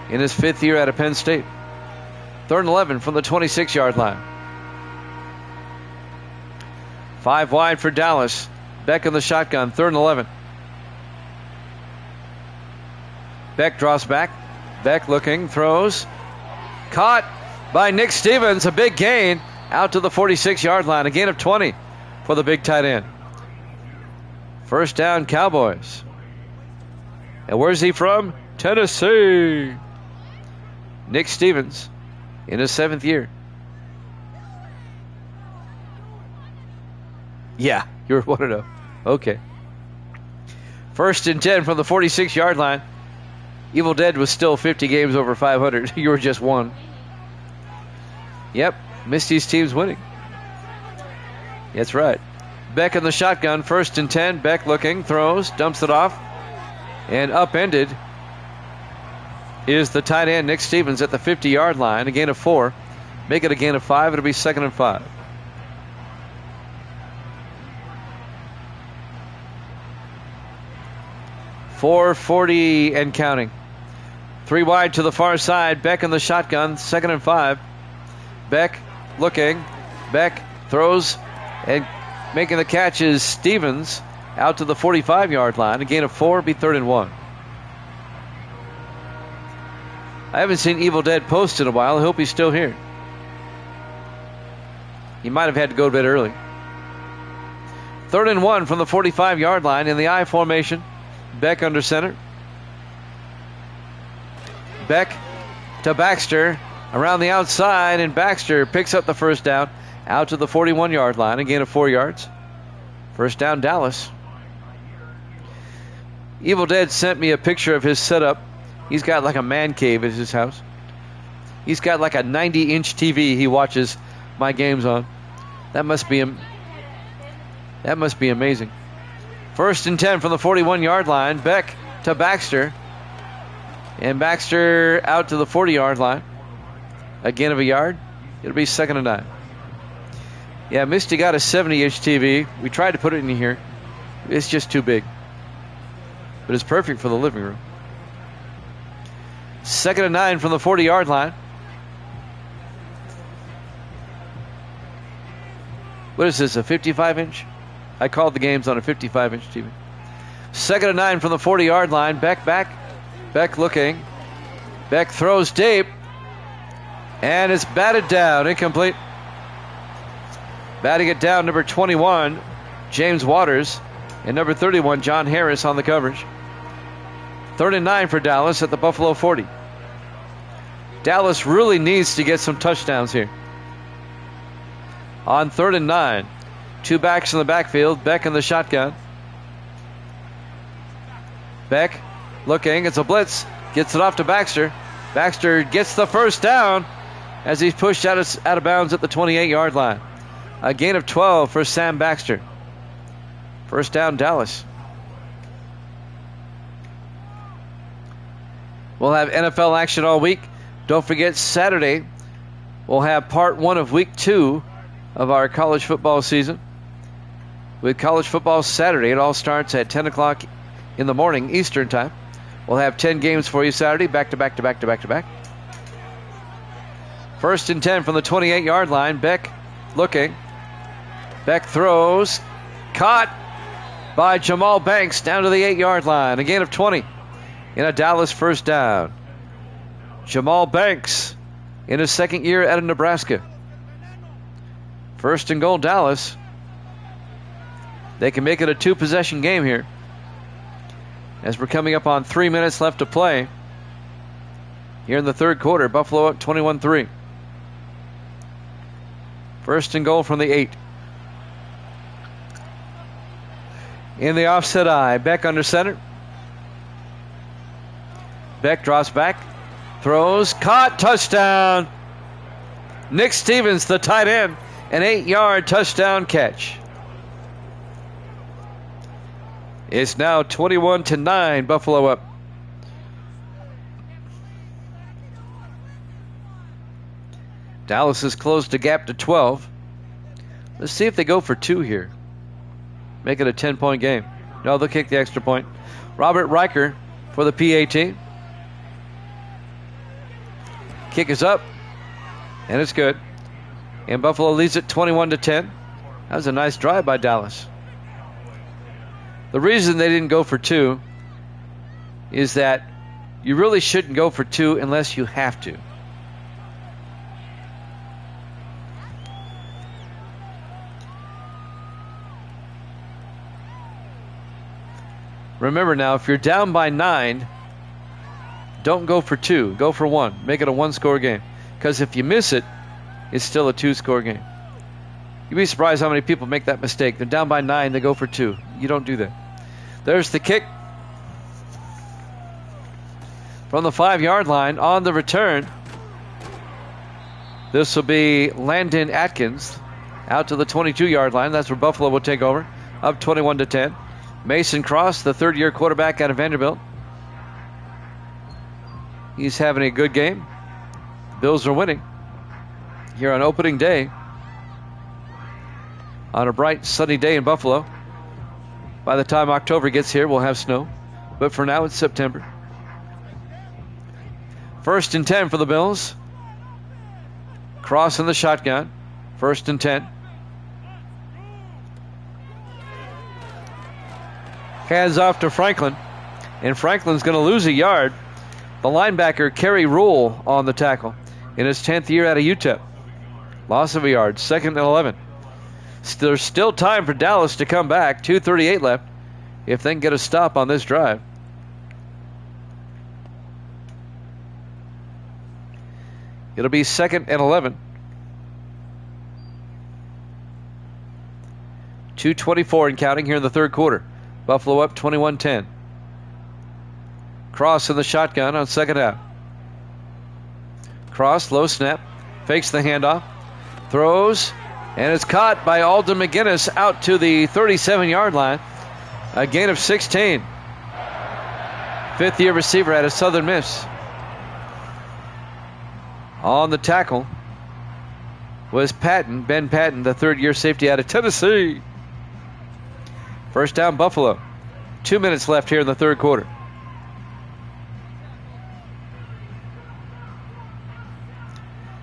[SPEAKER 1] in his 5th year out of Penn State. 3rd and 11 from the 26-yard line. 5 wide for Dallas. Beck in the shotgun, 3rd and 11. Beck draws back. Beck looking, throws. Caught by Nick Stevens, a big gain out to the 46-yard line. A gain of 20 for the big tight end. 1st down, Cowboys. And where's he from? Tennessee. Nick Stevens in his 7th year. Yeah, you're 1-0. Okay. 1st and 10 from the 46-yard line. Evil Dead was still 50 games over 500. You were just 1. Yep, Misty's team's winning. That's right. Beck in the shotgun, 1st and 10. Beck looking, throws, dumps it off, and upended is the tight end, Nick Stevens, at the 50-yard line. A gain of 4. Make it a gain of 5. It'll be 2nd and 5. .440 and counting. 3 wide to the far side. Beck in the shotgun, 2nd and 5. Beck looking. Beck throws, and making the catch is Stevens out to the 45-yard line. A gain of 4, be 3rd and 1. I haven't seen Evil Dead post in a while. I hope he's still here. He might have had to go to bed early. 3rd and 1 from the 45-yard line in the I formation. Beck under center. Beck to Baxter around the outside, and Baxter picks up the 1st down out to the 41-yard line. A gain of 4 yards. 1st down, Dallas. Evil Dead sent me a picture of his setup. He's got like a man cave at his house. He's got like a 90-inch TV he watches my games on. That must be amazing. 1st and 10 from the 41-yard line. Beck to Baxter. And Baxter out to the 40-yard line. A gain of a yard. It'll be 2nd and 9. Yeah, Misty got a 70-inch TV. We tried to put it in here. It's just too big. But it's perfect for the living room. 2nd and 9 from the 40-yard line. What is this, a 55-inch? I called the games on a 55-inch TV. 2nd and 9 from the 40-yard line. Beck back. Beck looking. Beck throws deep. And it's batted down. Incomplete. Batting it down, number 21, James Waters. And number 31, John Harris on the coverage. 3rd and 9 for Dallas at the Buffalo 40. Dallas really needs to get some touchdowns here. On 3rd and 9. 2 backs in the backfield. Beck in the shotgun. Beck looking. It's a blitz. Gets it off to Baxter. Baxter gets the 1st down as he's pushed out of bounds at the 28-yard line. A gain of 12 for Sam Baxter. 1st down, Dallas. We'll have NFL action all week. Don't forget, Saturday, we'll have part 1 of week 2 of our college football season. With college football Saturday, it all starts at 10 o'clock in the morning, Eastern time. We'll have 10 games for you Saturday, back to back to back to back to back. 1st and 10 from the 28-yard line. Beck looking. Beck throws. Caught by Jamal Banks down to the 8-yard line. A gain of 20 in a Dallas 1st down. Jamal Banks in his 2nd year out of Nebraska. 1st and goal, Dallas. They can make it a 2-possession game here, as we're coming up on 3 minutes left to play here in the 3rd quarter. Buffalo up 21-3. 1st and goal from the 8. In the offset eye, Beck under center. Beck drops back, throws, caught, touchdown. Nick Stevens, the tight end, an 8-yard touchdown catch. It's now 21-9, Buffalo up. Dallas has closed the gap to 12. Let's see if they go for 2 here. Make it a 10-point game. No, they'll kick the extra point. Robert Riker for the PAT. Kick is up, and it's good. And Buffalo leads it 21-10. That was a nice drive by Dallas. The reason they didn't go for 2 is that you really shouldn't go for 2 unless you have to. Remember now, if you're down by 9, Don't go for 2. Go for 1. Make it a 1-score game. Because if you miss it, it's still a 2-score game. You'd be surprised how many people make that mistake. They're down by 9. They go for 2. You don't do that. There's the kick from the 5-yard line on the return. This will be Landon Atkins out to the 22-yard line. That's where Buffalo will take over, up 21-10. Mason Cross, the third-year quarterback out of Vanderbilt. He's having a good game. Bills are winning here on opening day on a bright sunny day in Buffalo. By the time October gets here, we'll have snow. But for now, it's September. 1st and 10 for the Bills. Cross in the shotgun. 1st and 10. Hands off to Franklin. And Franklin's going to lose a yard. The linebacker, Kerry Rule, on the tackle in his 10th year out of UTEP. Loss of a yard. 2nd and 11. There's still time for Dallas to come back. 2:38 left if they can get a stop on this drive. It'll be 2nd and 11. 2:24 and counting here in the third quarter. Buffalo up 21-10. Cross in the shotgun on second half. Cross, low snap, fakes the handoff, throws, and it's caught by Alden McGinnis out to the 37-yard line. A gain of 16. Fifth-year receiver at a Southern Miss. On the tackle was Patton, Ben Patton, the third-year safety out of Tennessee. First down, Buffalo. 2 minutes left here in the third quarter.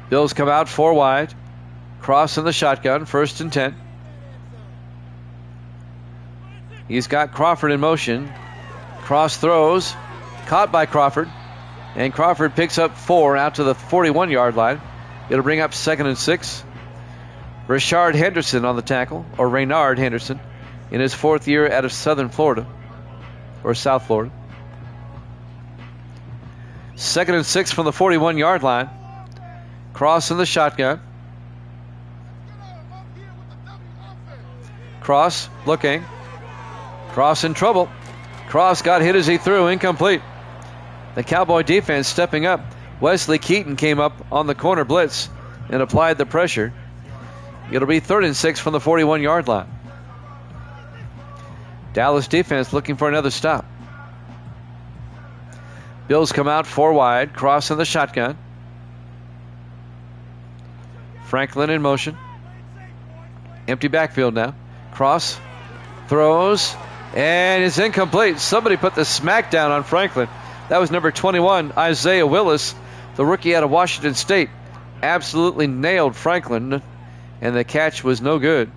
[SPEAKER 1] Bills come out 4 wide. Cross in the shotgun, 1st and 10. He's got Crawford in motion. Cross throws, caught by Crawford. And Crawford picks up 4 out to the 41-yard line. It'll bring up 2nd and 6. Rashard Henderson on the tackle, or Raynard Henderson, in his 4th year out of Southern Florida, or South Florida. 2nd and 6 from the 41-yard line. Cross in the shotgun. Cross looking. Cross in trouble. Cross got hit as he threw, incomplete. The Cowboy defense stepping up. Wesley Keaton came up on the corner blitz and applied the pressure. It'll be 3rd and 6 from the 41-yard line. Dallas defense looking for another stop. Bills come out 4 wide. Cross in the shotgun. Franklin in motion. Empty backfield now. Cross throws and it's incomplete. Somebody put the smack down on Franklin. That was number 21, Isaiah Willis, the rookie out of Washington State. Absolutely nailed Franklin, and the catch was no good,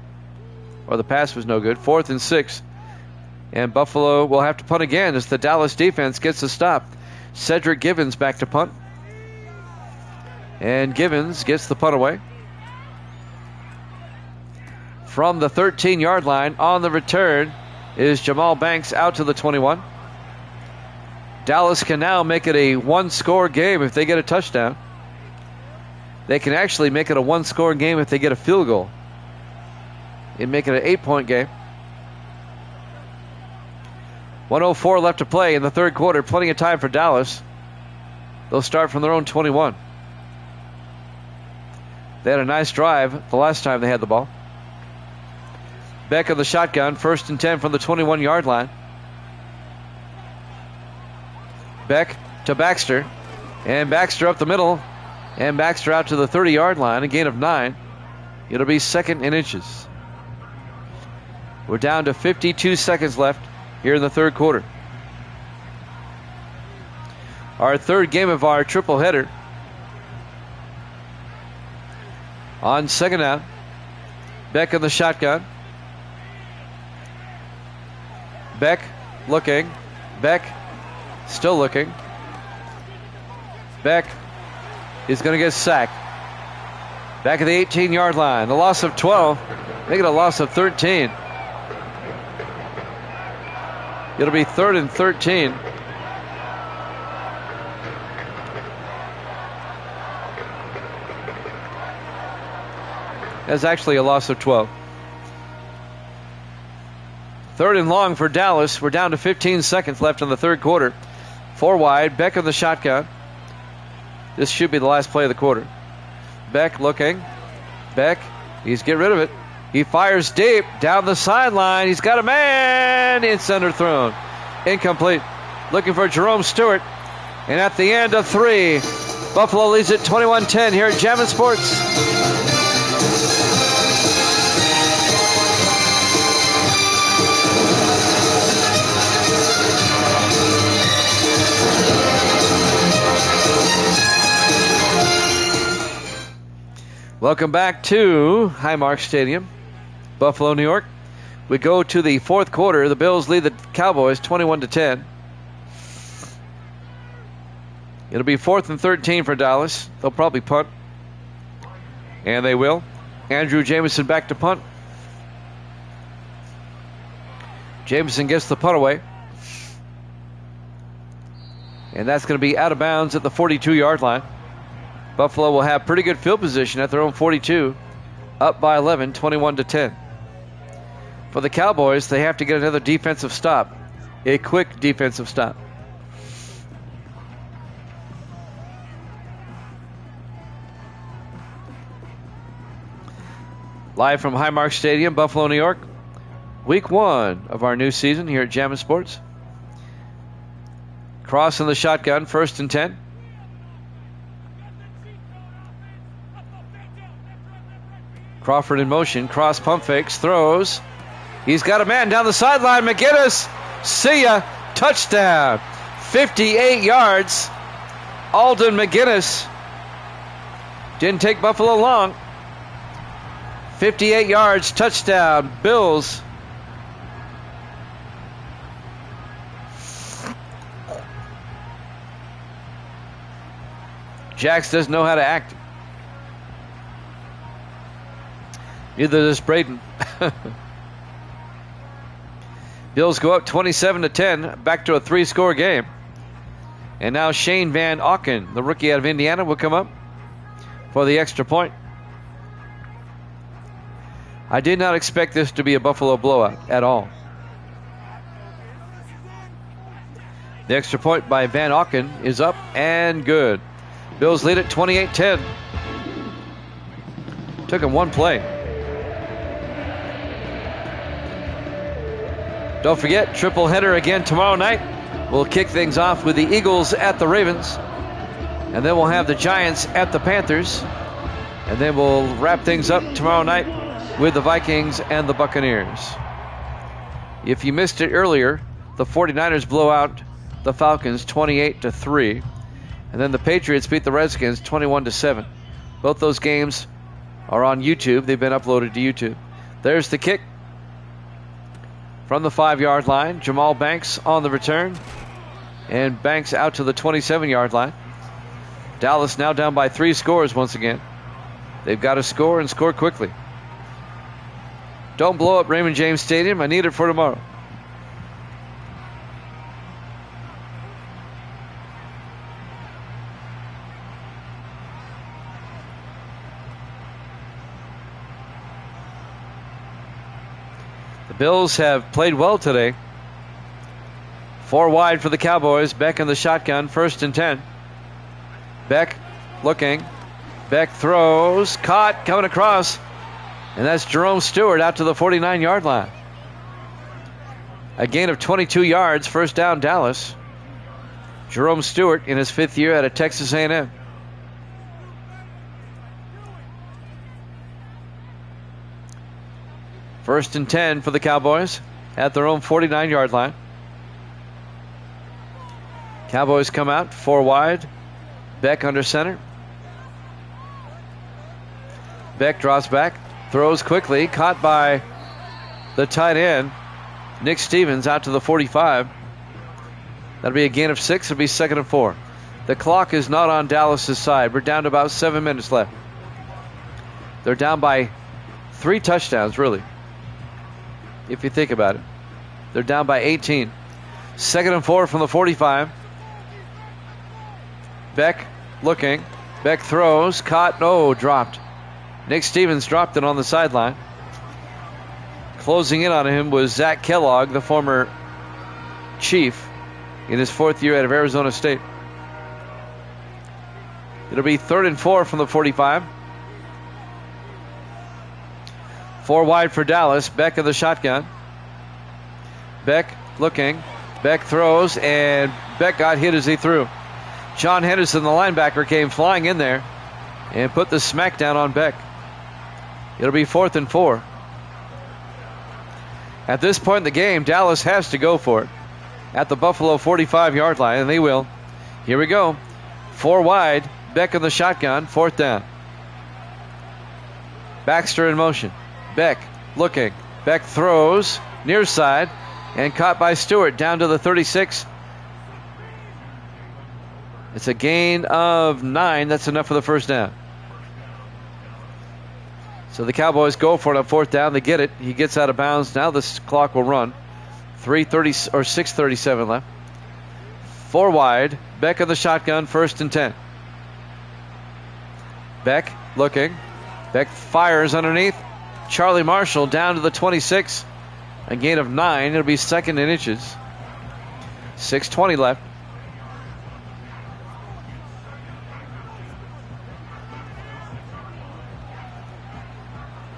[SPEAKER 1] or the pass was no good. 4th and 6, and Buffalo will have to punt again as the Dallas defense gets a stop. Cedric Givens back to punt, and Givens gets the punt away. From the 13-yard line on the return is Jamal Banks out to the 21. Dallas can now make it a 1-score game if they get a touchdown. They can actually make it a 1-score game if they get a field goal. It'd make it an 8-point game. 1:04 left to play in the third quarter. Plenty of time for Dallas. They'll start from their own 21. They had a nice drive the last time they had the ball. Beck of the shotgun, 1st and 10 from the 21-yard line. Beck to Baxter, and Baxter up the middle, and Baxter out to the 30-yard line, a gain of 9. It'll be 2nd and inches. We're down to 52 seconds left here in the third quarter. Our third game of our triple header. On second down, Beck in the shotgun. Beck looking. Beck still looking. Beck is going to get sacked. Back at the 18-yard line. A loss of 12. Make it a loss of 13. It'll be 3rd and 13. That's actually a loss of 12. 3rd and long for Dallas. We're down to 15 seconds left in the third quarter. 4 wide. Beck on the shotgun. This should be the last play of the quarter. Beck looking. Beck, he's getting rid of it. He fires deep down the sideline. He's got a man. It's underthrown. Incomplete. Looking for Jerome Stewart. And at the end of 3, Buffalo leads it 21-10 here at Jammin' Sports. Welcome back to Highmark Stadium, Buffalo, New York. We go to the fourth quarter. The Bills lead the Cowboys 21-10. It'll be 4th and 13 for Dallas. They'll probably punt. And they will. Andrew Jamison back to punt. Jamison gets the punt away. And that's going to be out of bounds at the 42-yard line. Buffalo will have pretty good field position at their own 42. Up by 11, 21-10. For the Cowboys, they have to get another defensive stop. A quick defensive stop. Live from Highmark Stadium, Buffalo, New York. Week 1 of our new season here at Jammin' Sports. Cross in the shotgun, 1st and 10. Crawford in motion, cross pump fakes, throws. He's got a man down the sideline. McGinnis, see ya, touchdown. 58 yards. Alden McGinnis. Didn't take Buffalo long. 58 yards, touchdown, Bills. Jax doesn't know how to act. Neither does Braden. Bills go up 27-10, back to a 3-score game. And now Shane Van Auken, the rookie out of Indiana, will come up for the extra point. I did not expect this to be a Buffalo blowout at all. The extra point by Van Auken is up and good. Bills lead it 28-10. Took him one play. Don't forget, triple header again tomorrow night. We'll kick things off with the Eagles at the Ravens. And then we'll have the Giants at the Panthers. And then we'll wrap things up tomorrow night with the Vikings and the Buccaneers. If you missed it earlier, the 49ers blow out the Falcons 28-3. And then the Patriots beat the Redskins 21-7. Both those games are on YouTube. They've been uploaded to YouTube. There's the kick. From the 5-yard line, Jamal Banks on the return. And Banks out to the 27-yard line. Dallas now down by 3 scores once again. They've got to score and score quickly. Don't blow up Raymond James Stadium. I need it for tomorrow. The Bills have played well today. 4 wide for the Cowboys. Beck in the shotgun, 1st and 10. Beck looking. Beck throws. Caught, coming across. And that's Jerome Stewart out to the 49-yard line. A gain of 22 yards, 1st down Dallas. Jerome Stewart in his 5th year out of Texas A&M. First and 10 for the Cowboys at their own 49-yard line. Cowboys come out 4 wide. Beck under center. Beck drops back, throws quickly, caught by the tight end, Nick Stevens, out to the 45. That'll be a gain of 6. It'll be 2nd and 4. The clock is not on Dallas's side. We're down to about 7 minutes left. They're down by 3 touchdowns, really. If you think about it. They're down by 18. 2nd and 4 from the 45. Beck looking. Beck throws. Caught. No, dropped. Nick Stevens dropped it on the sideline. Closing in on him was Zach Kellogg, the former Chief, in his 4th year out of Arizona State. It'll be 3rd and 4 from the 45. 4 wide for Dallas. Beck in the shotgun. Beck looking. Beck throws, and Beck got hit as he threw. John Henderson, the linebacker, came flying in there and put the smack down on Beck. It'll be 4th and 4. At this point in the game, Dallas has to go for it at the Buffalo 45-yard line, and they will. Here we go. 4 wide. Beck in the shotgun. 4th down. Baxter in motion. Beck looking. Beck throws near side and caught by Stewart down to the 36. It's a gain of 9. That's enough for the first down. So the Cowboys go for it on 4th down. They get it. He gets out of bounds. Now this clock will run. 6:37 left. 4 wide. Beck in the shotgun. 1st and 10. Beck looking. Beck fires underneath. Charlie Marshall down to the 26. A gain of 9. It'll be 2nd and inches. 6:20 left.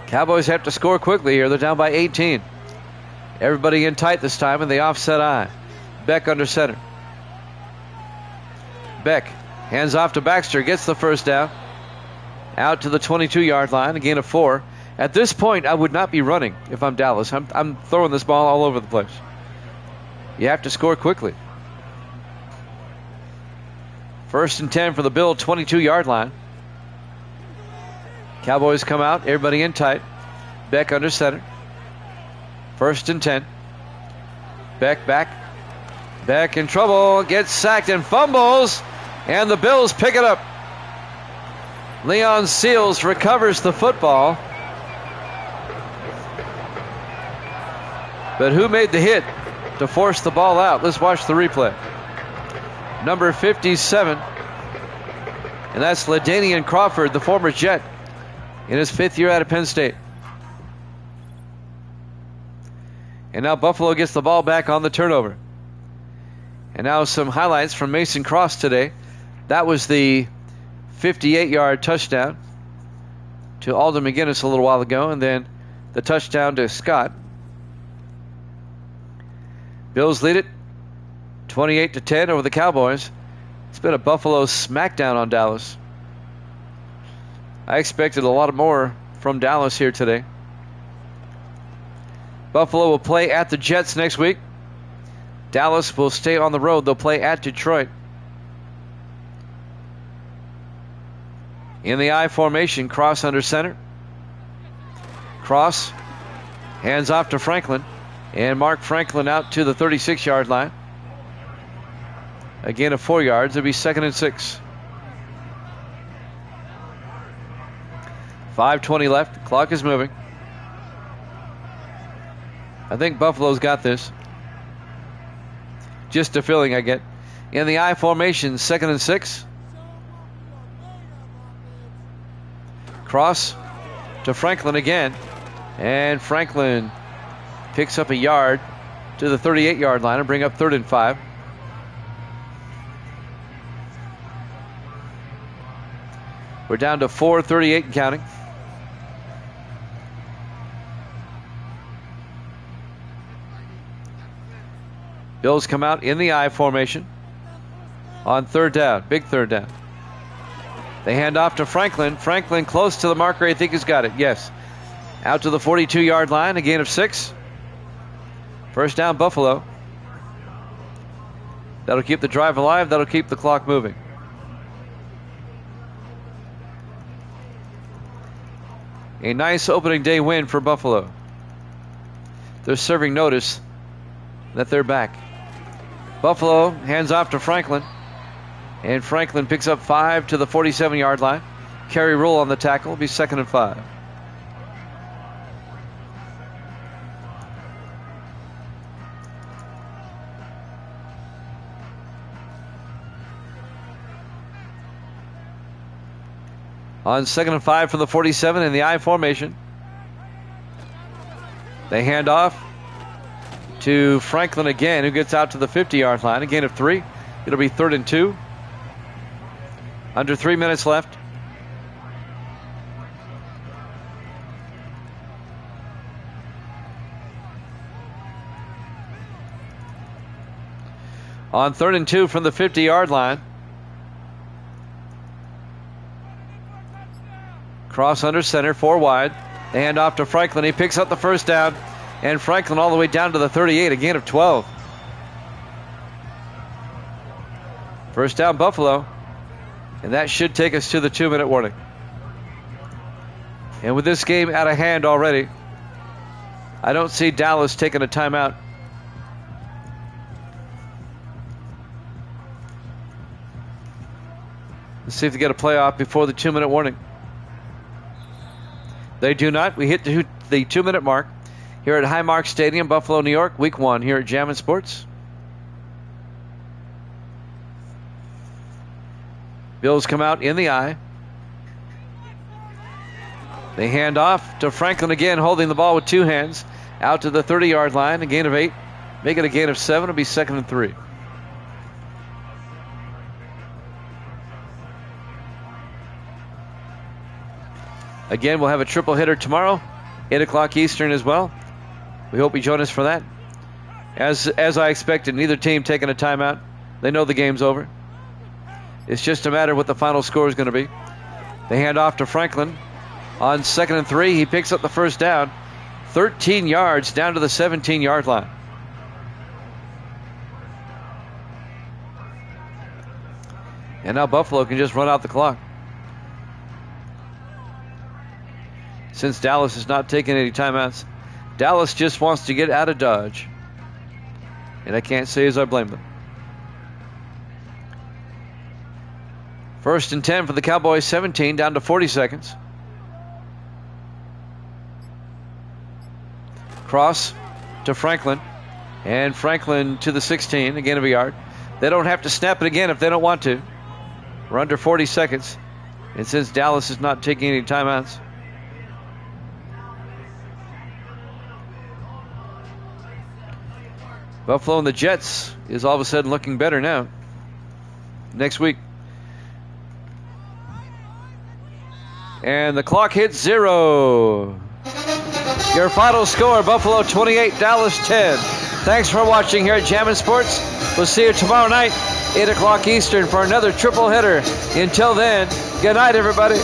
[SPEAKER 1] Cowboys have to score quickly here. They're down by 18. Everybody in tight this time in the offset eye. Beck under center. Beck hands off to Baxter. Gets the first down. Out to the 22-yard line. A gain of 4. At this point, I would not be running if I'm Dallas. I'm throwing this ball all over the place. You have to score quickly. 1st and 10 for the Bill 22-yard line. Cowboys come out. Everybody in tight. Beck under center. 1st and 10. Beck back. Beck in trouble. Gets sacked and fumbles. And the Bills pick it up. Leon Seals recovers the football. But who made the hit to force the ball out? Let's watch the replay. Number 57. And that's LaDainian Crawford, the former Jet, in his 5th year out of Penn State. And now Buffalo gets the ball back on the turnover. And now some highlights from Mason Cross today. That was the 58-yard touchdown to Alden McGinnis a little while ago, and then the touchdown to Scott. Bills lead it 28-10 over the Cowboys. It's been a Buffalo smackdown on Dallas. I expected a lot more from Dallas here today. Buffalo will play at the Jets next week. Dallas will stay on the road. They'll play at Detroit. In the I formation, Cross under center. Cross hands off to Franklin. And Mark Franklin out to the 36-yard line. A gain of 4 yards. It'll be 2nd and 6. 5:20 left. Clock is moving. I think Buffalo's got this. Just a feeling I get. In the I formation, 2nd and 6. Cross to Franklin again. And Franklin picks up a yard to the 38-yard line and bring up 3rd and 5. We're down to 4:38 and counting. Bills come out in the I formation on 3rd down. Big 3rd down. They hand off to Franklin. Franklin close to the marker. I think he's got it. Yes. Out to the 42-yard line. A gain of 6. First down, Buffalo. That'll keep the drive alive. That'll keep the clock moving. A nice opening day win for Buffalo. They're serving notice that they're back. Buffalo hands off to Franklin. And Franklin picks up 5 to the 47-yard line. Kerry Rule on the tackle. Will be 2nd and 5. On 2nd and 5 from the 47 in the I formation. They hand off to Franklin again, who gets out to the 50-yard line. A gain of 3. It'll be 3rd and 2. Under 3 minutes left. On 3rd and 2 from the 50-yard line. Cross under center, 4 wide. They hand off to Franklin. He picks up the first down. And Franklin all the way down to the 38, a gain of 12. First down, Buffalo. And that should take us to the 2-minute warning. And with this game out of hand already, I don't see Dallas taking a timeout. Let's see if they get a playoff before the 2-minute warning. They do not. We hit the 2-minute mark here at Highmark Stadium, Buffalo, New York, Week 1 here at Jammin' Sports. Bills come out in the I. They hand off to Franklin again, holding the ball with 2 hands. Out to the 30-yard line, a gain of 8. Make it a gain of 7. It'll be 2nd and 3. Again, we'll have a triple hitter tomorrow, 8 o'clock Eastern as well. We hope you join us for that. As I expected, neither team taking a timeout. They know the game's over. It's just a matter of what the final score is going to be. They hand off to Franklin. On 2nd and 3, he picks up the first down. 13 yards down to the 17-yard line. And now Buffalo can just run out the clock. Since Dallas is not taking any timeouts, Dallas just wants to get out of Dodge. And I can't say as I blame them. 1st and 10 for the Cowboys, 17, down to 40 seconds. Cross to Franklin. And Franklin to the 16, again of a yard. They don't have to snap it again if they don't want to. We're under 40 seconds. And since Dallas is not taking any timeouts, Buffalo and the Jets is all of a sudden looking better now. Next week. And the clock hits 0. Your final score, Buffalo 28, Dallas 10. Thanks for watching here at Jammin' Sports. We'll see you tomorrow night, 8 o'clock Eastern, for another triple hitter. Until then, good night, everybody.